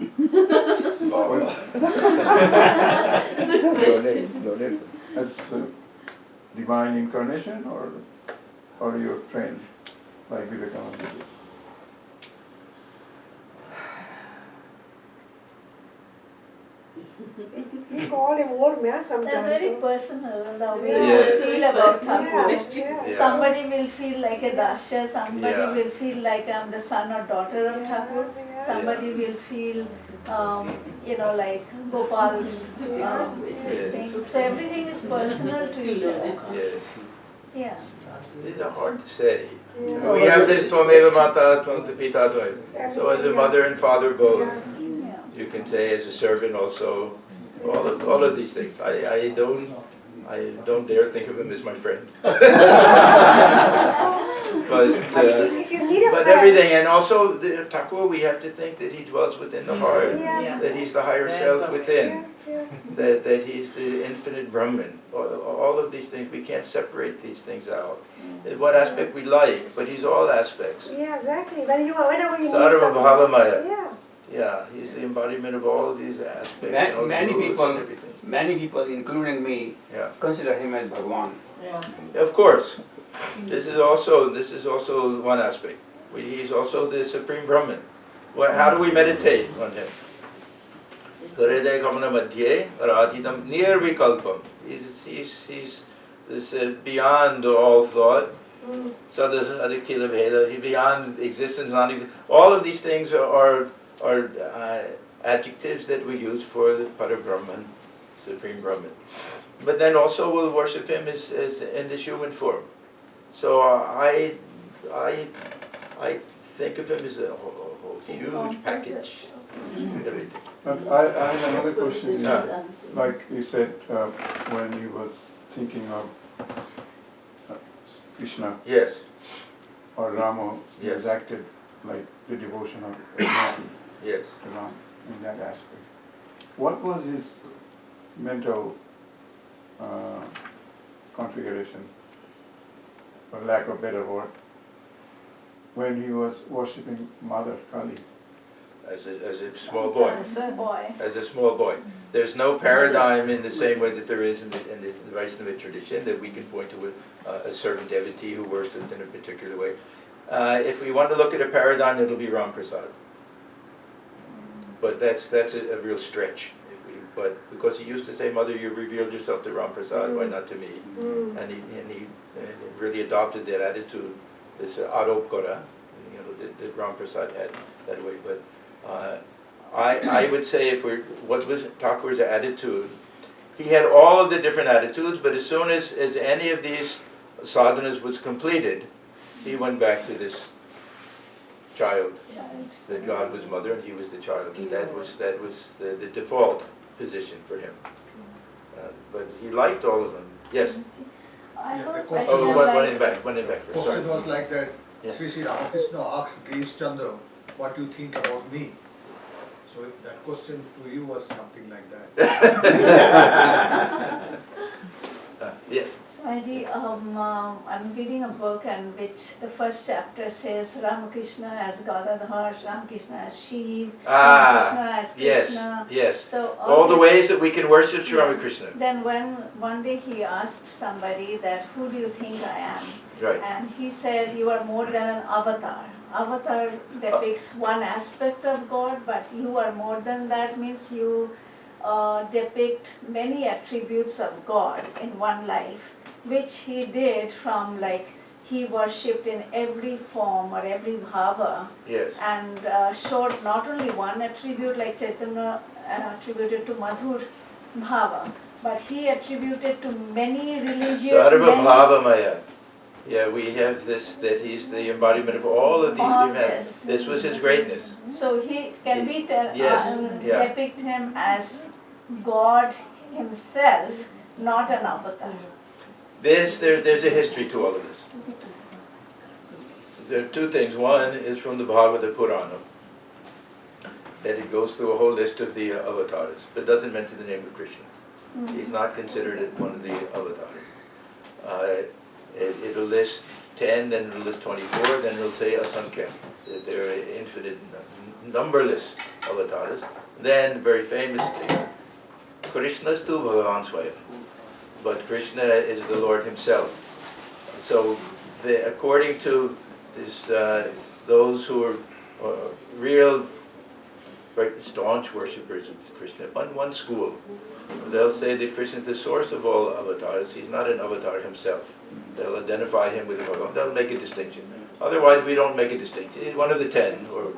As a divine incarnation or your friend, like Vivekananda did? He called him old man sometimes. That's very so- personal, the way Yeah. you feel about Thakur. Yeah. Yeah. Somebody will feel like a Dasya, somebody Yeah. will feel like I'm the son or daughter of Thakur, somebody will feel, like Gopal's this thing. So everything is personal to each other. Yes. Yeah. These are hard to say. We have this Tvameva Mata, Tvam Pita Tvameva. So as a mother and father both, Yeah. you can say as a servant also, all of these things. I don't dare think of him as my friend. But If you need a but friend, everything, and also the Thakur, we have to think that he dwells within the heart, Yeah. that he's the higher self within, that he's the infinite Brahman. All of these things, we can't separate these things out. What aspect we like, but he's all aspects. Yeah, exactly. Whenever you need Sarva something. Bhavamaya. Yeah. Yeah, he's the embodiment of all of these aspects. and all the Many moods people, and everything. many people, including me, Yeah. consider him as Bhagwan. Of course. This is also one aspect. He's also the Supreme Brahman. How do we meditate on him? Hridaya Kamana Madhye Radhidam Nirvikalpam. He's this beyond all thought. Sadas Adikila Veda. He's beyond existence, non-existence. All of these things are adjectives that we use for the Parabrahman, Supreme Brahman. But then also we'll worship him as in this human form. So I think of him as a whole huge package. Everything. But I have another question. Yeah. Like you said, when he was thinking of Krishna Yes. or Rama, he Yes. has acted like the devotion of Mati Yes. to Ram in that aspect. What was his mental configuration, for lack of better word, when he was worshipping Mother Kali? As a small boy. Boy. As a small boy. There's no paradigm in the same way that there is in the Vaishnava tradition that we can point to a certain devotee who worshipped in a particular way. If we want to look at a paradigm, it'll be Ram Prasad. But that's a real stretch. But because he used to say, "Mother, you revealed yourself to Ram Prasad, why not to me?" And he really adopted that attitude, this arop-kara, that Ram Prasad had that way. But I would say what was Thakur's attitude? He had all of the different attitudes, but as soon as any of these sadhanas was completed, he went back to this child. That God was mother and he was the child. And that was the default position for him. But he liked all of them. Yes. I have a Oh, question Oh, one like, in back. One in back first. Question Sorry. was like that, Yeah. Sri Ramakrishna asked Girish Chandra, what do you think about me? So that question to you was something like that. Yes. Swamiji, I'm reading a book in which the first chapter says Ramakrishna as Gadadhar, Ramakrishna as Shiv, Ramakrishna as Yes. Krishna. Yes. So All the this- ways that we can worship Sri Ramakrishna. Then when one day he asked somebody that, who do you think I am? Right. And he said, you are more than an avatar. Avatar depicts one aspect of God, but you are more than that, means you depict many attributes of God in one life, which he did from he worshipped in every form or every bhava, Yes. and showed not only one attribute like Chaitanya attributed to Madhur bhava, but he attributed to many religious Sarva many, Bhavamaya. Yeah, we have this, that he's the embodiment of all of these all different. this. This was his greatness. So he can we Yes, yeah. depict him as God himself, not an avatar. There's a history to all of this. There are two things. One is from the Bhagavata Purana, that it goes through a whole list of the avatars, but doesn't mention the name of Krishna. He's not considered one of the avatars. It'll list 10, then it'll list 24, then it'll say Asankhya. That there are infinite, numberless avatars. Then, very famously, Krishna's tu Bhagavan Swayam. But Krishna is the Lord himself. So, according to this, those who are real, very staunch worshippers of Krishna, one school, they'll say that Krishna is the source of all avatars. He's not an avatar himself. They'll identify him with Bhagavan. They'll make a distinction. Otherwise, we don't make a distinction. He's one of the 10 or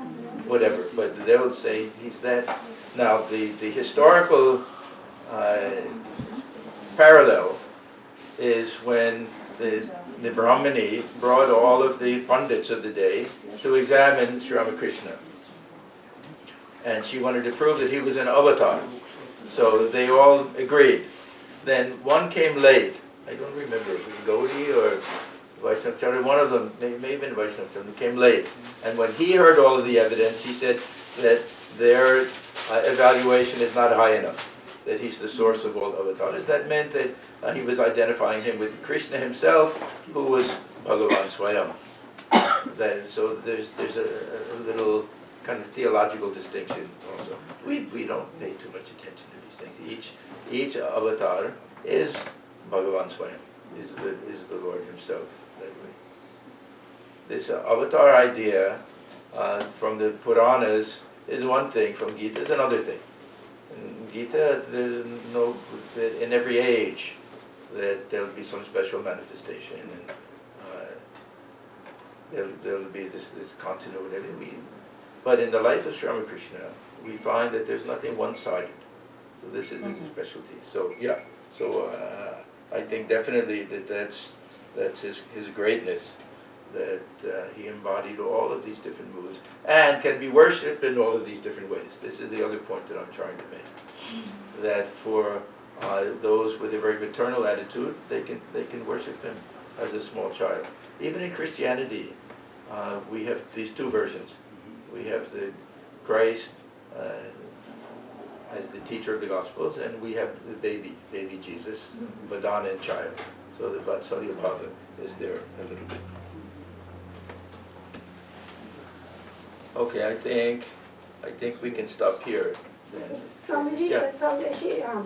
whatever. But they'll say he's that. Now, the historical parallel is when the Brahmani brought all of the pundits of the day to examine Sri Ramakrishna. And she wanted to prove that he was an avatar. So they all agreed. Then one came late. I don't remember if it was Gaudi or Vaishnava, one of them, may have been Vaishnava, came late. And when he heard all of the evidence, he said that their evaluation is not high enough, that he's the source of all avatars. That meant that he was identifying him with Krishna himself, who was Bhagavan Swayam. So there's a little kind of theological distinction also. We don't pay too much attention to these things. Each avatar is Bhagavan Swayam, is the Lord himself. That way. This avatar idea from the Puranas is one thing, from Gita is another thing. In Gita, there's no, that in every age that there'll be some special manifestation, and there'll be this continuity. But in the life of Sri Ramakrishna, we find that there's nothing one-sided. So this is his specialty. So yeah, I think definitely that's his greatness, that he embodied all of these different moods and can be worshipped in all of these different ways. This is the other point that I'm trying to make. That for those with a very maternal attitude, they can worship him as a small child. Even in Christianity, we have these two versions. We have the Christ as the teacher of the Gospels, and we have the baby Jesus, Madonna and child. So the Vatsalya Bhava is there a little bit. Okay, I think we can stop here. Swamiji, Yeah.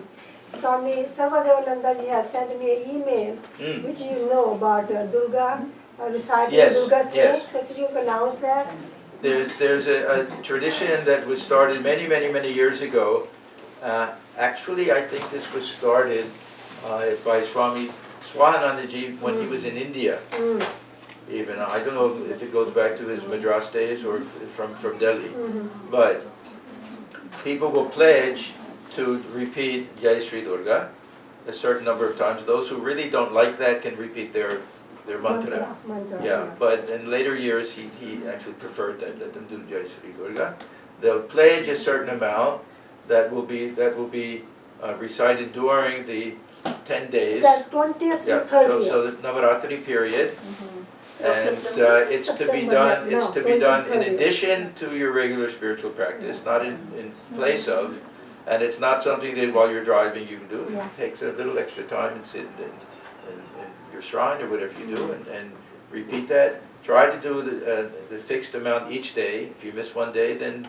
Swami Sarvadevananda ji has sent me an email, which you know about Durga, reciting Yes, Durga's name. yes. So if you pronounce that. There's a tradition that was started many years ago. Actually, I think this was started by Swami Swahanandaji when he was in India. Even I don't know if it goes back to his Madras days or from Delhi, but people will pledge to repeat Jai Sri Durga a certain number of times. Those who really don't like that can repeat their mantra. Yeah, but in later years he actually preferred that. Let them do Jai Sri Durga. They'll pledge a certain amount that will be recited during the 10 days. The 20th to 30th. So the Navaratri period. And it's to be done in addition to your regular spiritual practice, not in place of, and it's not something that while you're driving you can do. It takes a little extra time and sit in your shrine or whatever you do, and repeat that. Try to do the fixed amount each day. If you miss one day, then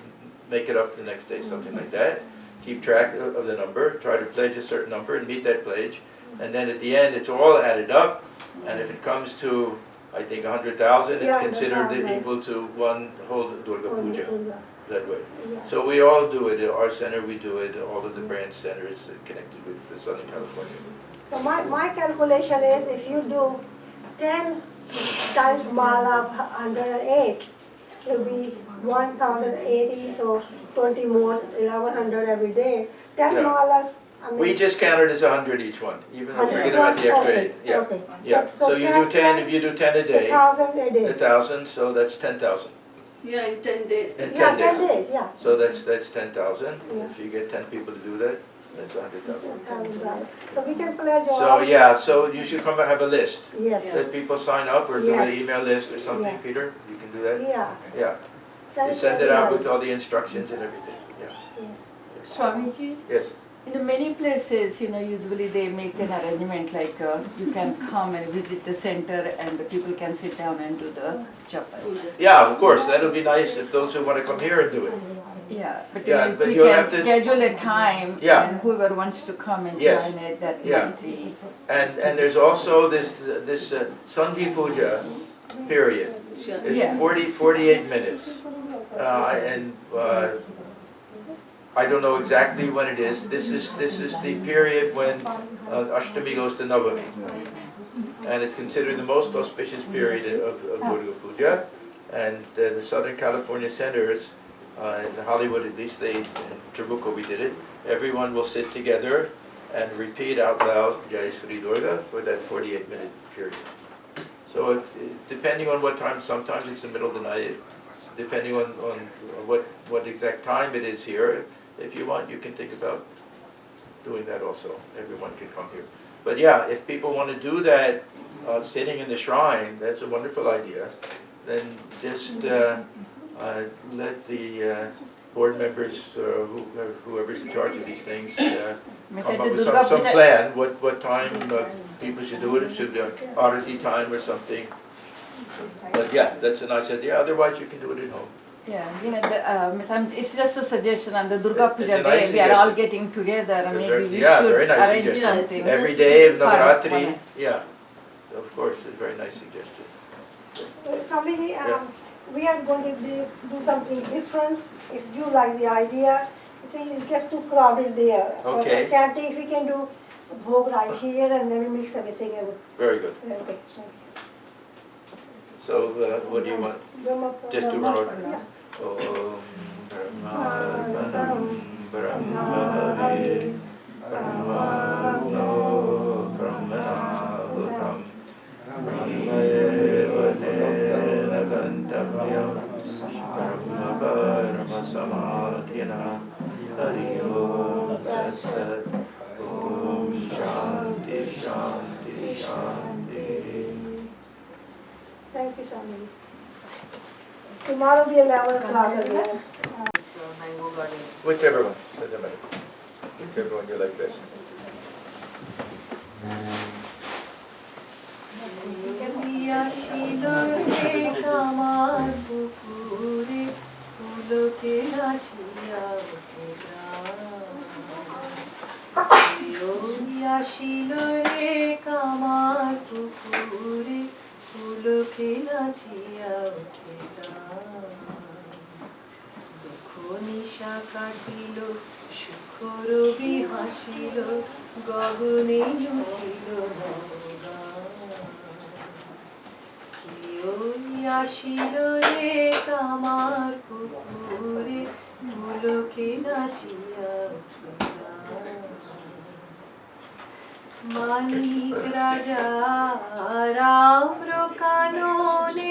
make it up the next day, something like that. Keep track of the number. Try to pledge a certain number and meet that pledge. And then at the end, it's all added up. And if it comes to, I think, 100,000, it's considered equal to one whole Durga Puja. That way. So we all do it. At our center, we do it. All of the branch centers connected with the Southern California. So my calculation is if you do 10 times mala of 108, it will be 1,080, so 20 more, 1,100 every day. 10 malas We just counted as 100 each one, even if forget 100. about the extra Okay, 8. Yeah. okay. Yeah. So you do 10, if you do 10 a day, 1,000 a day. 1,000, so that's 10,000. Yeah, in 10 days. In 10 Yeah, 10 days. days, yeah. So that's 10,000. Yeah. If you get 10 people to do that, that's 100,000. So we can pledge all. So yeah, so you should come and have a list. Yes. That people sign up or do an Yes. email list or something, Yeah. Peter? You can do that? Yeah. Yeah. You to send it out with everybody. all the instructions and everything. Yeah. Yes. Swamiji, Yes. in many places, usually they make an arrangement like you can come and visit the center and the people can sit down and do the japa. Yeah, of course. That'll be nice if those who want to come here and do it. Yeah, but, Yeah, if but we you'll can have to- schedule a time Yeah. and whoever wants to come and Yes. join it, that Yeah. might be. And there's also this Sandhi Puja period. It's Yeah. 48 minutes. And I don't know exactly when it is. This is the period when Ashtami goes to Navami. And it's considered the most auspicious period of Durga Puja. And the Southern California centers, in Hollywood at least, in Trabuco we did it, everyone will sit together and repeat out loud Jai Sri Durga for that 48-minute period. So depending on what time, sometimes it's the middle of the night, depending on what exact time it is here, if you want, you can think about doing that also. Everyone can come here. But yeah, if people want to do that sitting in the shrine, that's a wonderful idea. Then just let the board members, whoever's in charge of these things, come up with some plan, what time people should do it, if it should be Arati time or something. But yeah, that's a nice idea, otherwise you can do it at home. Yeah, it's just a suggestion on the Durga It's Puja a nice day, we are all suggestion. getting together, maybe we Yeah, should very nice arrange suggestion. something. Every day of Fun, Navaratri, fun. yeah, of course, it's a very nice suggestion. Swamiji, Yeah. we are going to do something different. If you like the idea, you see, it gets too crowded there. Okay. For chanting, if we can do bhog right here and then we mix everything. Very good. Okay. So what do you want? Just do one more. Yeah. Om Brahmavir Brahmano Brahmanahutam Brahmayevadena Gantavayam Brahmavarmasamadhyana Hari Om Tatsat Om Shanti Shanti Shanti. Thank you, Swamiji. Tomorrow be 11 o'clock again. Mango garden. Whichever one, doesn't matter. Whichever one you like best. নিশা কাটিল সুখ রবি হাসিল গগনে লুটিল আসিল রে কামার পুকুরে পুলকে নাচিয়া মানিক রাজা রাম্র কাননে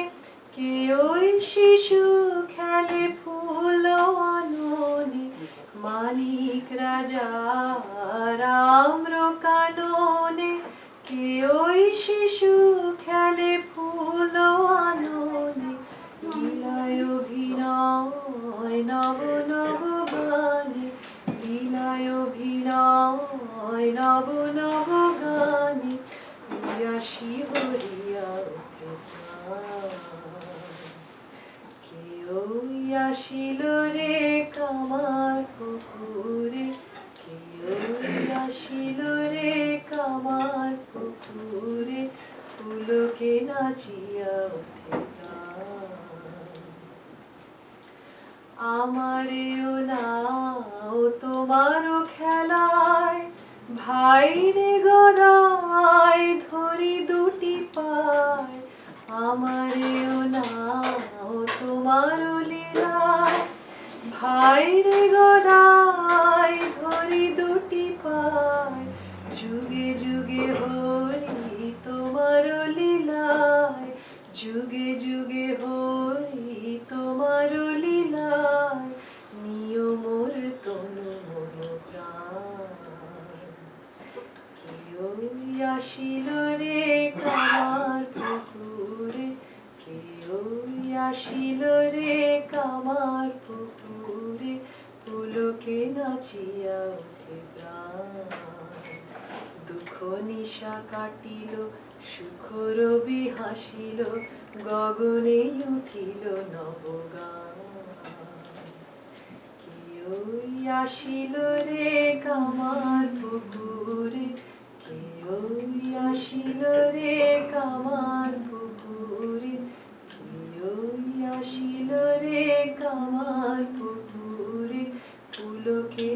কে ওই শিশু খেলে ফুল আননে মানিক রাজা রাম্র কাননে কে ওই শিশু খেলে ফুল আননে লীলায় অভিনয় নব নব গানে লীলায় অভিনয় নব নব গানে হরিয়াসি হরিয়া কেউ আসিল রে কামার পুকুরে কেউ আসিল রে কামার পুকুরে পুলকে নাচিয়া ওঠে আমারেও নাও তোমারও খেলায় ভাই রে গদায় ধরি দুটি পায় আমারেও নাও তোমারও লীলায় ভাই রে গদায় ধরি দুটি পায় রে কামার পুকুরে পুলকে নাচিয়া ওঠে প্রাণ দুঃখ নিশা কাটিল সুখ রবি হাসিল গগনে উঠিল নবগান কেউই আসিল রে কামার পুকুরে কেউই আসিল রে কামার